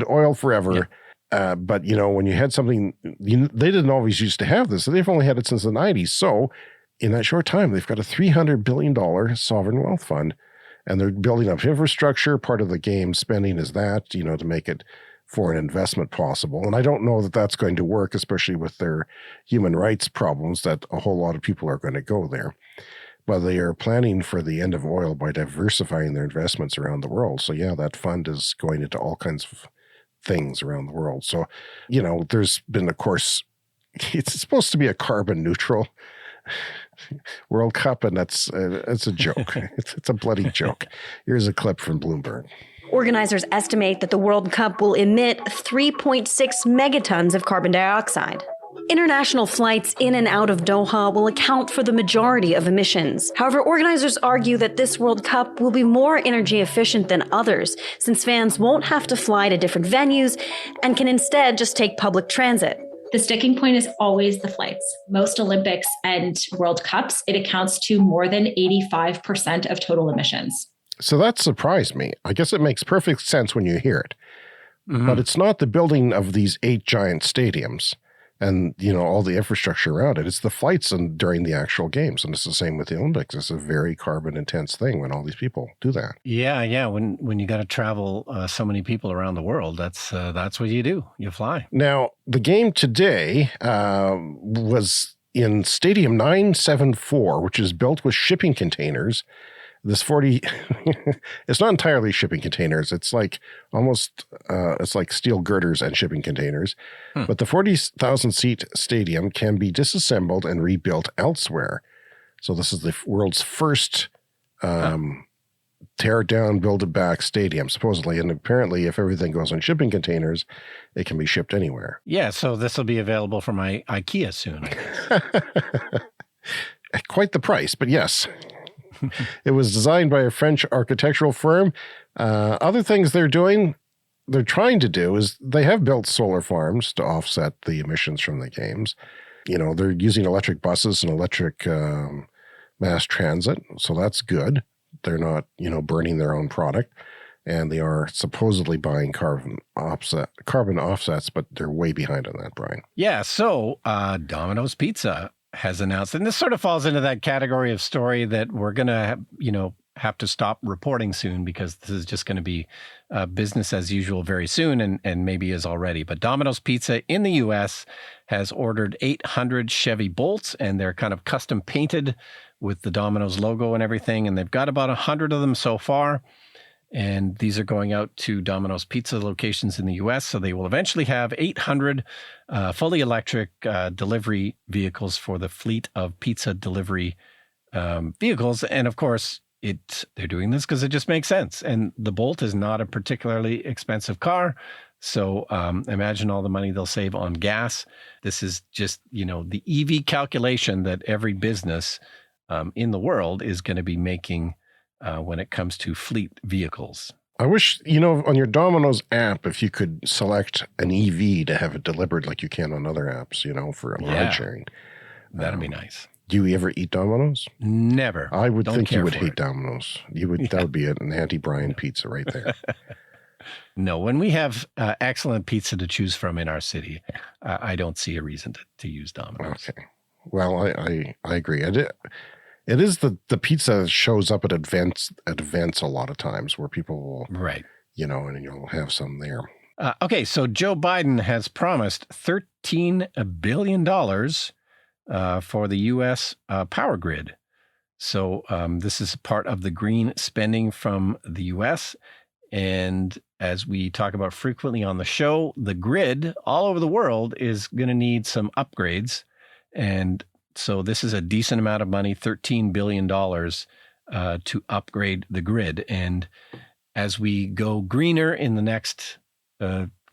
oil forever. But, you know, when you had something, they didn't always used to have this. So they've only had it since the 90s. So in that short time, they've got a $300 billion sovereign wealth fund, and they're building up infrastructure. Part of the game spending is that, you know, to make it for an investment possible. And I don't know that that's going to work, especially with their human rights problems, that a whole lot of people are going to go there. But they are planning for the end of oil by diversifying their investments around the world. So yeah, that fund is going into all kinds of things around the world. So, you know, there's been, of course, it's supposed to be a carbon neutral World Cup, and it's a joke. It's a bloody joke. Here's a clip from Bloomberg. Organizers estimate that the World Cup will emit 3.6 megatons of carbon dioxide. International flights in and out of Doha will account for the majority of emissions. However, organizers argue that this World Cup will be more energy efficient than others, since fans won't have to fly to different venues and can instead just take public transit. The sticking point is always the flights. Most Olympics and World Cups, it accounts to more than 85% of total emissions. So that surprised me. I guess it makes perfect sense when you hear it. But it's not the building of these 8 giant stadiums and, you know, all the infrastructure around it. It's the flights and during the actual games. And it's the same with the Olympics. It's a very carbon intense thing when all these people do that. Yeah. When you got to travel so many people around the world, that's what you do. You fly. Now, the game today was in Stadium 974, which is built with shipping containers. This 40, it's not entirely shipping containers. It's like almost, it's like steel girders and shipping containers. But the 40,000 seat stadium can be disassembled and rebuilt elsewhere. So this is the world's first tear it down, build it back stadium, supposedly. And apparently, if everything goes on shipping containers, it can be shipped anywhere. Yeah, so this will be available from IKEA soon, I guess. Quite the price, but yes. It was designed by a French architectural firm. Other things they're trying to do is they have built solar farms to offset the emissions from the games. They're using electric buses and electric mass transit, so that's good. They're not, burning their own product, and they are supposedly buying carbon offsets, but they're way behind on that, Brian. Yeah, so Domino's Pizza has announced, and this sort of falls into that category of story that we're going to, have to stop reporting soon because this is just going to be business as usual very soon and maybe is already. But Domino's Pizza in the U.S. has ordered 800 Chevy Bolts, and they're kind of custom painted with the Domino's logo and everything. And they've got about 100 of them so far. And these are going out to Domino's Pizza locations in the U.S. So they will eventually have 800 fully electric delivery vehicles for the fleet of pizza delivery vehicles. And of course, they're doing this because it just makes sense. And the Bolt is not a particularly expensive car. So imagine all the money they'll save on gas. This is just, the EV calculation that every business in the world is going to be making when it comes to fleet vehicles. I wish, on your Domino's app, if you could select an EV to have it delivered like you can on other apps, for ride sharing. That'd be nice. Do you ever eat Domino's? Never. I would think you would hate Domino's. That would be an anti-Brian pizza right there. No, when we have excellent pizza to choose from in our city, I don't see a reason to use Domino's. Okay. Well, I agree. It is the pizza that shows up at events a lot of times where people will, right. And you'll have some there. Okay, so Joe Biden has promised $13 billion for the U.S. power grid. So this is part of the green spending from the U.S. And as we talk about frequently on the show, the grid all over the world is going to need some upgrades. And so this is a decent amount of money, $13 billion to upgrade the grid. And as we go greener in the next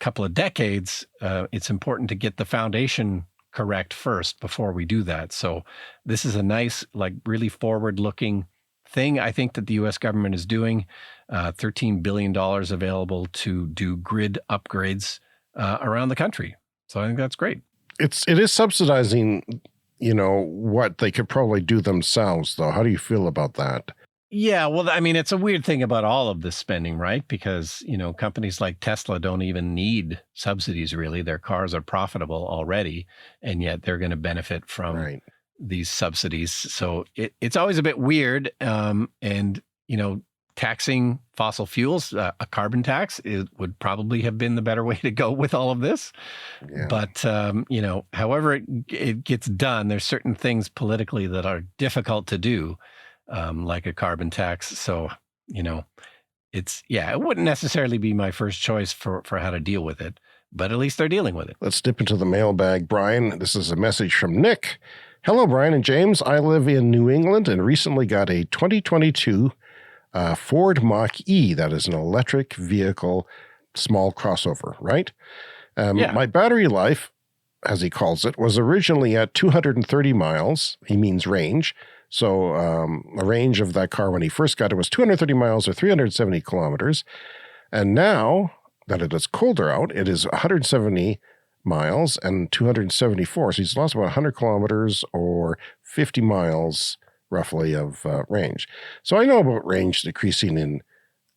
couple of decades, it's important to get the foundation correct first before we do that. So this is a nice, really forward-looking thing I think that the U.S. government is doing. $13 billion available to do grid upgrades around the country. So I think that's great. It is subsidizing, what they could probably do themselves, though. How do you feel about that? Yeah, well, I mean, it's a weird thing about all of this spending, right? Because, companies like Tesla don't even need subsidies, really. Their cars are profitable already, and yet they're going to benefit from these subsidies. So it's always a bit weird. And, taxing fossil fuels, a carbon tax, would probably have been the better way to go with all of this. Yeah. But, however it gets done, there's certain things politically that are difficult to do. Like a carbon tax. So, it wouldn't necessarily be my first choice for how to deal with it, but at least they're dealing with it. Let's dip into the mailbag, Brian. This is a message from Nick. Hello, Brian and James. I live in New England and recently got a 2022 Ford Mach-E. That is an electric vehicle, small crossover, right? My battery life, as he calls it, was originally at 230 miles. He means range. So the range of that car when he first got it was 230 miles or 370 kilometers. And now that it is colder out, it is 170 miles and 274. So he's lost about 100 kilometers or 50 miles roughly of range. So I know about range decreasing in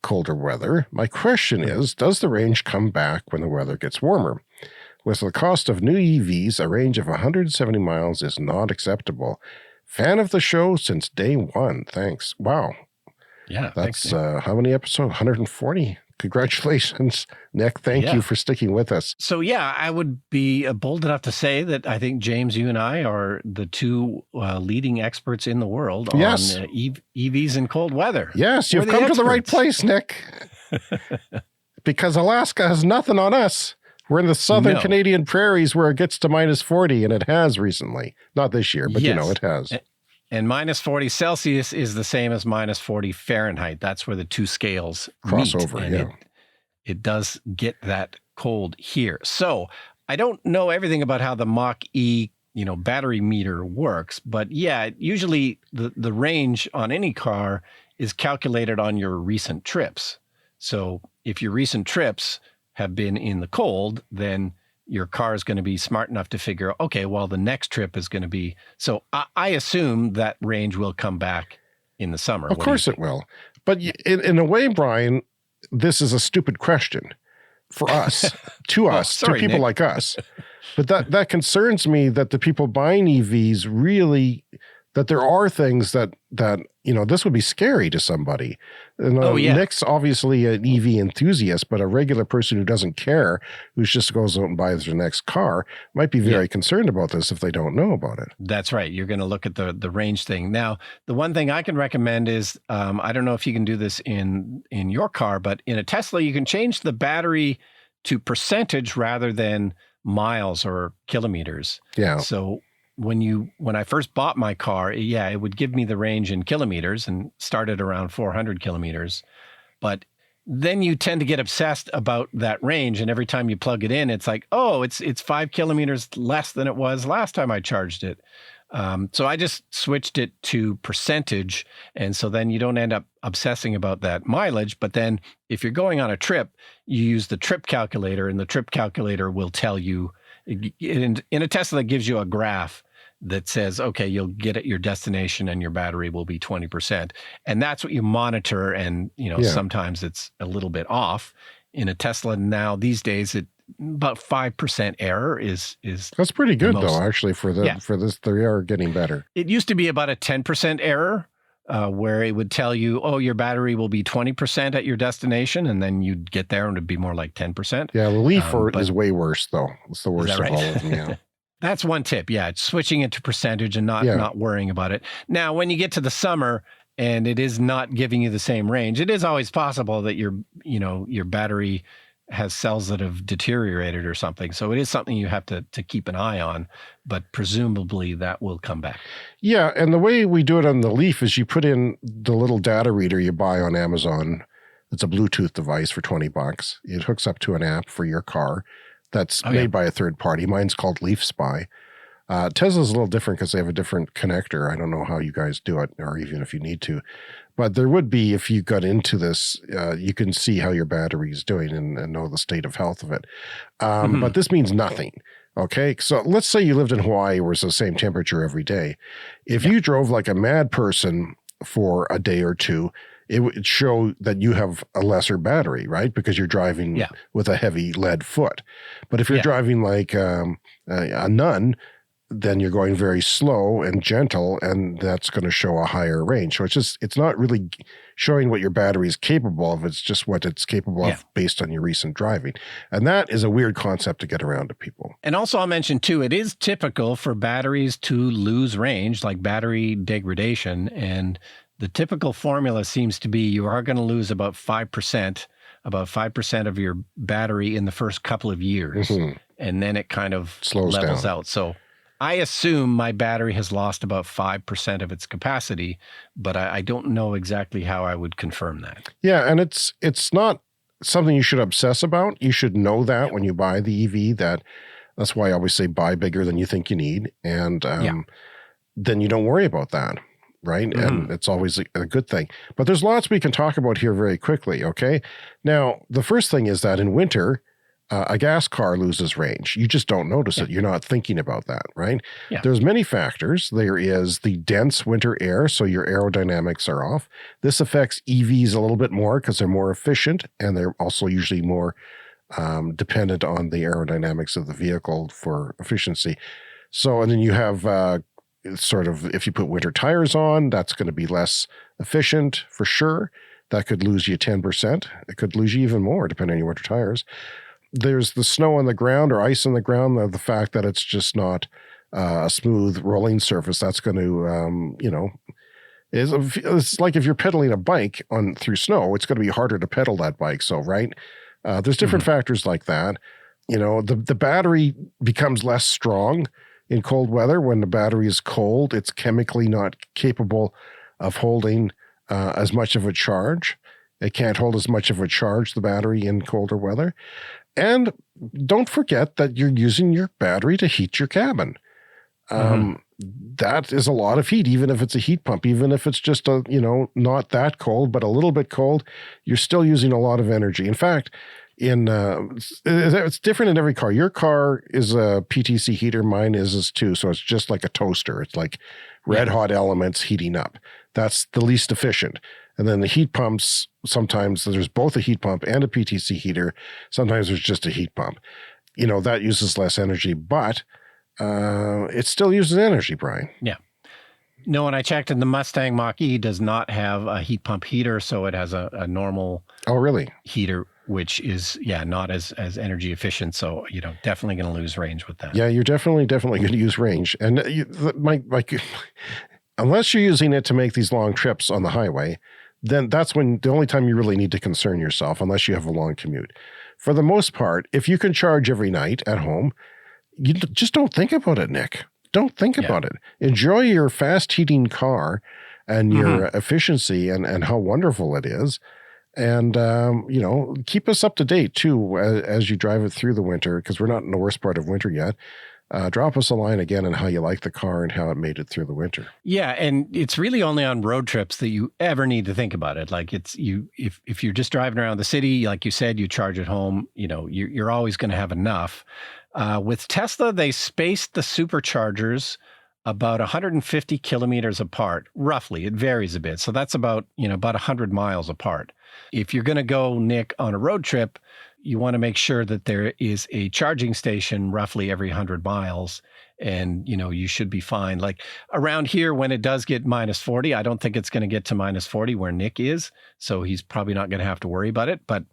colder weather. My question is, does the range come back when the weather gets warmer? With the cost of new EVs, a range of 170 miles is not acceptable. Fan of the show since day one. Thanks. Wow. Yeah. That's how many episodes? 140. Congratulations, Nick. Thank you for sticking with us. So, I would be bold enough to say that I think, James, you and I are the two leading experts in the world on EVs and cold weather. Yes, you've come to the right place, Nick. Because Alaska has nothing on us. We're in the southern Canadian prairies where it gets to minus 40, and it has recently. Not this year, but it has. And minus 40 Celsius is the same as minus 40 Fahrenheit. That's where the two scales Crossover, meet. And it does get that cold here. So I don't know everything about how the Mach-E, battery meter works, but yeah, usually the range on any car is calculated on your recent trips. So if your recent trips have been in the cold, then your car is going to be smart enough to figure, okay, well, the next trip is going to be. So I assume that range will come back in the summer. Of course it will. But in a way, Brian, this is a stupid question for us, to people Nick. like us. But that concerns me, that the people buying EVs really, that there are things that this would be scary to somebody. Nick's obviously an EV enthusiast, but a regular person who doesn't care, who just goes out and buys their next car, might be very concerned about this if they don't know about it. That's right. You're going to look at the range thing. Now, the one thing I can recommend is, I don't know if you can do this in your car, but in a Tesla, you can change the battery to percentage rather than miles or kilometers. Yeah. So when I first bought my car, it would give me the range in kilometers and started around 400 kilometers. But then you tend to get obsessed about that range. And every time you plug it in, it's like, oh, it's 5 kilometers less than it was last time I charged it. So I just switched it to percentage. And so then you don't end up obsessing about that mileage. But then if you're going on a trip, you use the trip calculator, and the trip calculator will tell you in a Tesla, that gives you a graph that says, okay, you'll get at your destination and your battery will be 20%. And that's what you monitor. And, sometimes it's a little bit off. In a Tesla now, these days, about 5% error is that's pretty good though, actually, for this. They are getting better. It used to be about a 10% error, where it would tell you, oh, your battery will be 20% at your destination, and then you'd get there and it'd be more like 10%. Yeah, the Leaf is way worse though. It's the worst of all of them. Yeah. That's one tip. Yeah, it's switching it to percentage and not worrying about it. Now, when you get to the summer and it is not giving you the same range, it is always possible that your battery has cells that have deteriorated or something. So it is something you have to keep an eye on, but presumably that will come back. Yeah, and the way we do it on the Leaf is you put in the little data reader you buy on Amazon. It's a Bluetooth device for $20. It hooks up to an app for your car that's made by a third party. Mine's called Leaf Spy. Tesla's a little different because they have a different connector. I don't know how you guys do it, or even if you need to. But there would be, if you got into this, you can see how your battery is doing and know the state of health of it. But this means nothing. Okay, so let's say you lived in Hawaii where it's the same temperature every day. If you drove like a mad person for a day or two, it would show that you have a lesser battery, right? Because you're driving with a heavy lead foot. But if you're driving like a nun, then you're going very slow and gentle, and that's going to show a higher range. So it's not really showing what your battery is capable of. It's just what it's capable of based on your recent driving. And that is a weird concept to get around to people. And also I'll mention too, it is typical for batteries to lose range, like battery degradation. And the typical formula seems to be you are going to lose about 5% of your battery in the first couple of years. And then it kind of levels out. So I assume my battery has lost about 5% of its capacity, but I don't know exactly how I would confirm that. Yeah, and it's not something you should obsess about. You should know that when you buy the EV, that's why I always say buy bigger than you think you need, and then you don't worry about that, right? And it's always a good thing. But there's lots we can talk about here very quickly, okay? Now, the first thing is that in winter, a gas car loses range. You just don't notice it. You're not thinking about that, right? Yeah. There's many factors. There is the dense winter air, so your aerodynamics are off. This affects EVs a little bit more because they're more efficient, and they're also usually more dependent on the aerodynamics of the vehicle for efficiency. So, and then you have if you put winter tires on, that's going to be less efficient for sure. That could lose you 10%. It could lose you even more depending on your winter tires. There's the snow on the ground or ice on the ground, the fact that it's just not a smooth rolling surface. That's going to, it's like if you're pedaling a bike through snow, it's going to be harder to pedal that bike. So, right. There's different factors like that. The battery becomes less strong in cold weather. When the battery is cold, it's chemically not capable of holding as much of a charge. It can't hold as much of a charge, the battery, in colder weather. And don't forget that you're using your battery to heat your cabin. That is a lot of heat, even if it's a heat pump, even if it's just not that cold, but a little bit cold, you're still using a lot of energy. In fact, it's different in every car. Your car is a PTC heater. Mine is too. So it's just like a toaster. It's like red hot elements heating up. That's the least efficient. And then the heat pumps, sometimes there's both a heat pump and a PTC heater. Sometimes there's just a heat pump. That uses less energy, but it still uses energy, Brian. Yeah. No, and I checked, and the Mustang Mach-E does not have a heat pump heater, so it has a normal heater, which is, not as energy efficient. So, definitely going to lose range with that. Yeah, you're definitely going to use range. And unless you're using it to make these long trips on the highway, then that's when the only time you really need to concern yourself, unless you have a long commute. For the most part, if you can charge every night at home, you just don't think about it, Nick. Don't think about it. Enjoy your fast heating car and your efficiency and how wonderful it is. And, keep us up to date too, as you drive it through the winter, because we're not in the worst part of winter yet. Drop us a line again on how you like the car and how it made it through the winter. Yeah, and it's really only on road trips that you ever need to think about it. Like if you're just driving around the city, like you said, you charge at home, you're always going to have enough. With Tesla, they spaced the superchargers about 150 kilometers apart, roughly. It varies a bit. So that's about 100 miles apart. If you're going to go, Nick, on a road trip, you want to make sure that there is a charging station roughly every 100 miles. And, you should be fine. Like around here, when it does get minus 40, I don't think it's going to get to minus 40 where Nick is. So he's probably not going to have to worry about it. But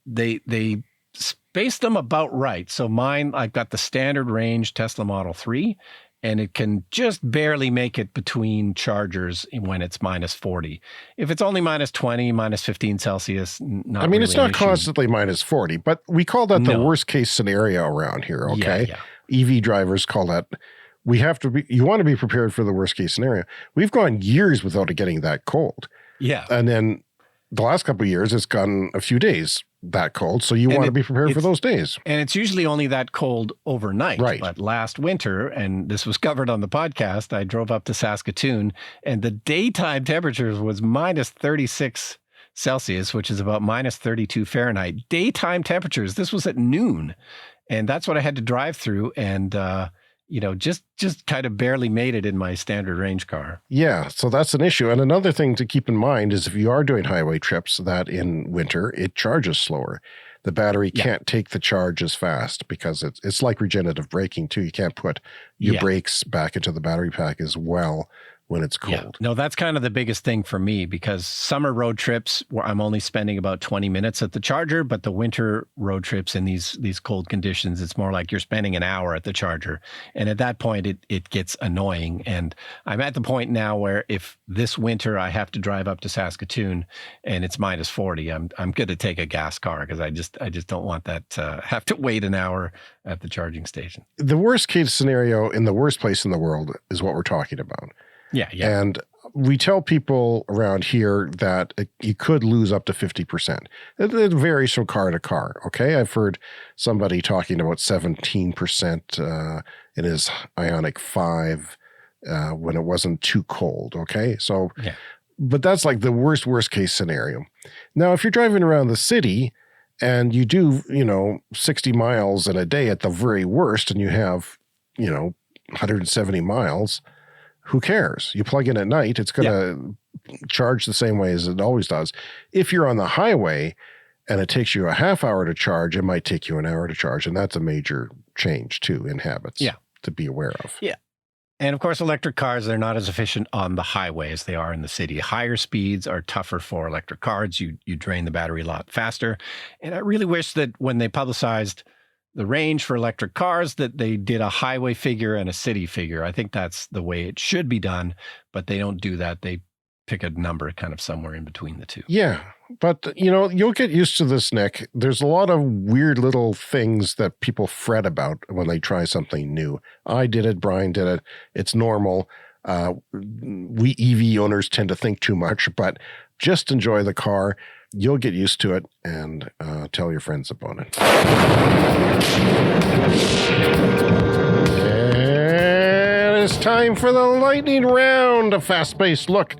they spaced them about right. So mine, I've got the standard range Tesla Model 3, and it can just barely make it between chargers when it's minus 40. If it's only minus 20, minus 15 Celsius, not really it's not an issue. Constantly minus 40, but we call that the worst case scenario around here, okay? Yeah. EV drivers call that, you want to be prepared for the worst case scenario. We've gone years without it getting that cold. Yeah. And then the last couple of years, it's gotten a few days that cold. So you want to be prepared for those days. And it's usually only that cold overnight. Right. But last winter, and this was covered on the podcast, I drove up to Saskatoon, and the daytime temperatures was minus 36 Celsius, which is about minus 32 Fahrenheit. Daytime temperatures. This was at noon. And that's what I had to drive through. And, just kind of barely made it in my standard range car. Yeah, so that's an issue. And another thing to keep in mind is if you are doing highway trips, that in winter, it charges slower. The battery can't take the charge as fast because it's like regenerative braking too. You can't put your brakes back into the battery pack as well when it's cold. Yeah. No, that's kind of the biggest thing for me, because summer road trips where I'm only spending about 20 minutes at the charger, but the winter road trips in these cold conditions, it's more like you're spending an hour at the charger. And at that point, it gets annoying. And I'm at the point now where if this winter I have to drive up to Saskatoon and it's minus 40, I'm going to take a gas car, because I just don't want that to have to wait an hour at the charging station. The worst case scenario in the worst place in the world is what we're talking about. Yeah. And we tell people around here that you could lose up to 50%. It varies from car to car, okay? I've heard somebody talking about 17% in his Ioniq 5 when it wasn't too cold, okay? So, but that's like the worst case scenario. Now, if you're driving around the city and you do, 60 miles in a day at the very worst, and you have, 170 miles, who cares? You plug in at night, it's going to charge the same way as it always does. If you're on the highway and it takes you a half hour to charge, it might take you an hour to charge. And that's a major change too in habits to be aware of. Yeah. And of course, electric cars, they're not as efficient on the highway as they are in the city. Higher speeds are tougher for electric cars. You drain the battery a lot faster. And I really wish that when they publicized the range for electric cars, that they did a highway figure and a city figure. I think that's the way it should be done, but they don't do that. They pick a number kind of somewhere in between the two. Yeah. But, you'll get used to this, Nick. There's a lot of weird little things that people fret about when they try something new. I did it. Brian did it. It's normal. We EV owners tend to think too much, but just enjoy the car. You'll get used to it, and tell your friends about it. And it's time for the lightning round, a fast-paced look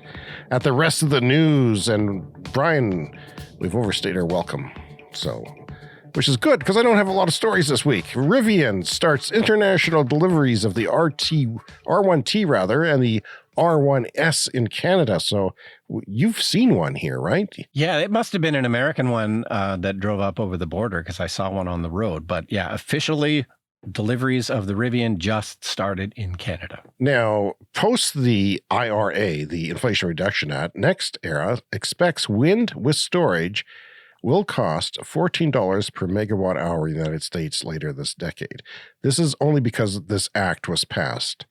at the rest of the news. And Brian, we've overstayed our welcome, which is good because I don't have a lot of stories this week. Rivian starts international deliveries of the R1T and the R1S in Canada. So you've seen one here, right? Yeah, it must have been an American one that drove up over the border because I saw one on the road. But yeah, officially, deliveries of the Rivian just started in Canada. Now, post the IRA, the Inflation Reduction Act, Next Era expects wind with storage will cost $14 per megawatt hour in the United States later this decade. This is only because this act was passed.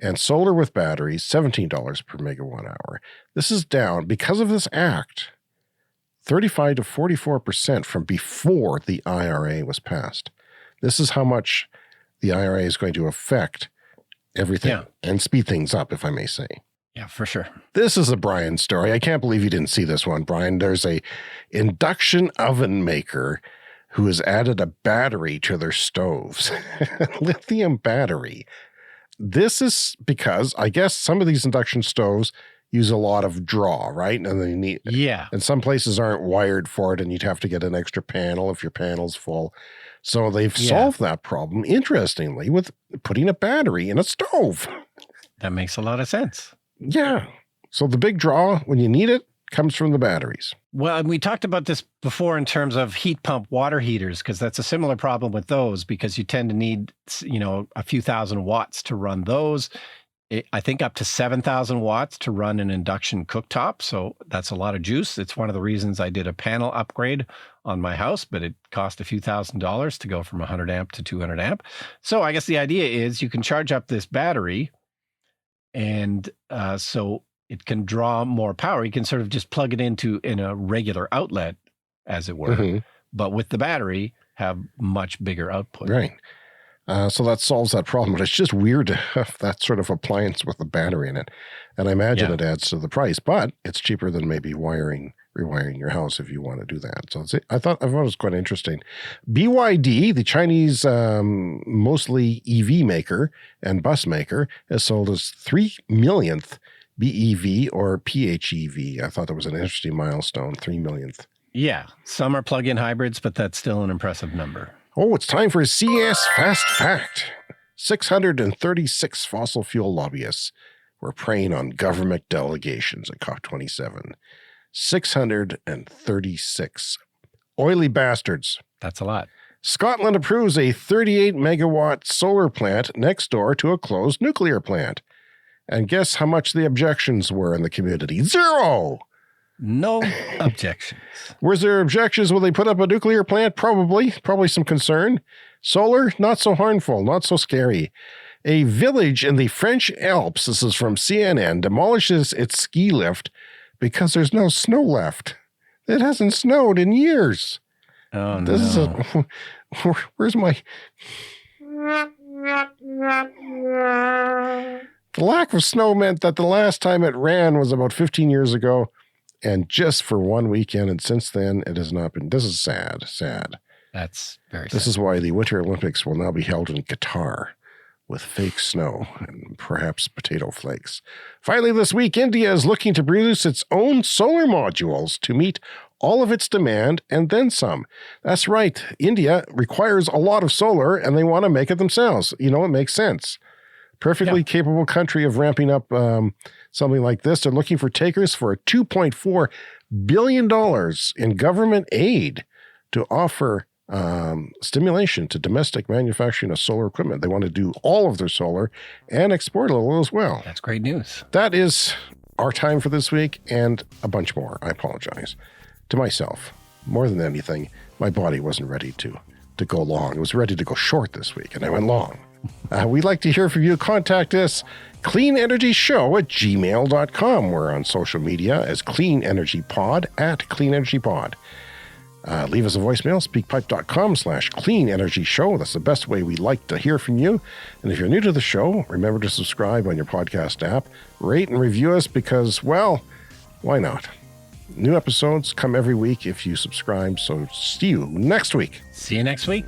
And solar with batteries, $17 per megawatt hour. This is down, because of this act, 35 to 44% from before the IRA was passed. This is how much the IRA is going to affect everything and speed things up, if I may say. Yeah, for sure. This is a Brian story. I can't believe you didn't see this one, Brian. There's a induction oven maker who has added a battery to their stoves. Lithium battery. This is because I guess some of these induction stoves use a lot of draw, right? And they need, and some places aren't wired for it, and you'd have to get an extra panel if your panel's full. So they've solved that problem, interestingly, with putting a battery in a stove. That makes a lot of sense. Yeah. So the big draw, when you need it, comes from the batteries. Well, and we talked about this before in terms of heat pump water heaters, because that's a similar problem with those, because you tend to need, a few thousand watts to run those. I think up to 7,000 watts to run an induction cooktop. So that's a lot of juice. It's one of the reasons I did a panel upgrade on my house, but it cost a few $1,000s to go from 100 amp to 200 amp. So I guess the idea is you can charge up this battery, and so it can draw more power. You can sort of just plug it in a regular outlet, as it were, but with the battery have much bigger output. Right. So that solves that problem. But it's just weird to have that sort of appliance with a battery in it. And I imagine it adds to the price, but it's cheaper than maybe rewiring your house if you want to do that. So I thought it was quite interesting. BYD, the Chinese mostly EV maker and bus maker, has sold its 3 millionth BEV or PHEV. I thought that was an interesting milestone, 3 millionth. Yeah, some are plug-in hybrids, but that's still an impressive number. Oh, it's time for a CS Fast Fact. 636 fossil fuel lobbyists were preying on government delegations at COP27. 636. Oily bastards. That's a lot. Scotland approves a 38 megawatt solar plant next door to a closed nuclear plant. And guess how much the objections were in the community? 0! No objections. Was there objections when they put up a nuclear plant? Probably some concern. Solar, not so harmful, not so scary. A village in the French Alps, this is from CNN, demolishes its ski lift because there's no snow left. It hasn't snowed in years. Oh, no. This is where's my... The lack of snow meant that the last time it ran was about 15 years ago, and just for one weekend, and since then, it has not been. This is sad. That's very sad. This is why the Winter Olympics will now be held in Qatar with fake snow and perhaps potato flakes. Finally, this week, India is looking to produce its own solar modules to meet all of its demand and then some. That's right. India requires a lot of solar, and they want to make it themselves. It makes sense. Perfectly capable country of ramping up something like this. They're looking for takers for $2.4 billion in government aid to offer stimulation to domestic manufacturing of solar equipment. They want to do all of their solar and export a little as well. That's great news. That is our time for this week and a bunch more. I apologize to myself. More than anything, my body wasn't ready to go long. It was ready to go short this week, and I went long. We'd like to hear from you. Contact us. cleanenergyshow@gmail.com. We're on social media as Clean Energy Pod at Clean Energy Pod. Leave us a voicemail, speakpipe.com/Clean Energy Show. That's the best way we like to hear from you. And if you're new to the show, remember to subscribe on your podcast app. Rate and review us because, well, why not? New episodes come every week if you subscribe. So see you next week. See you next week.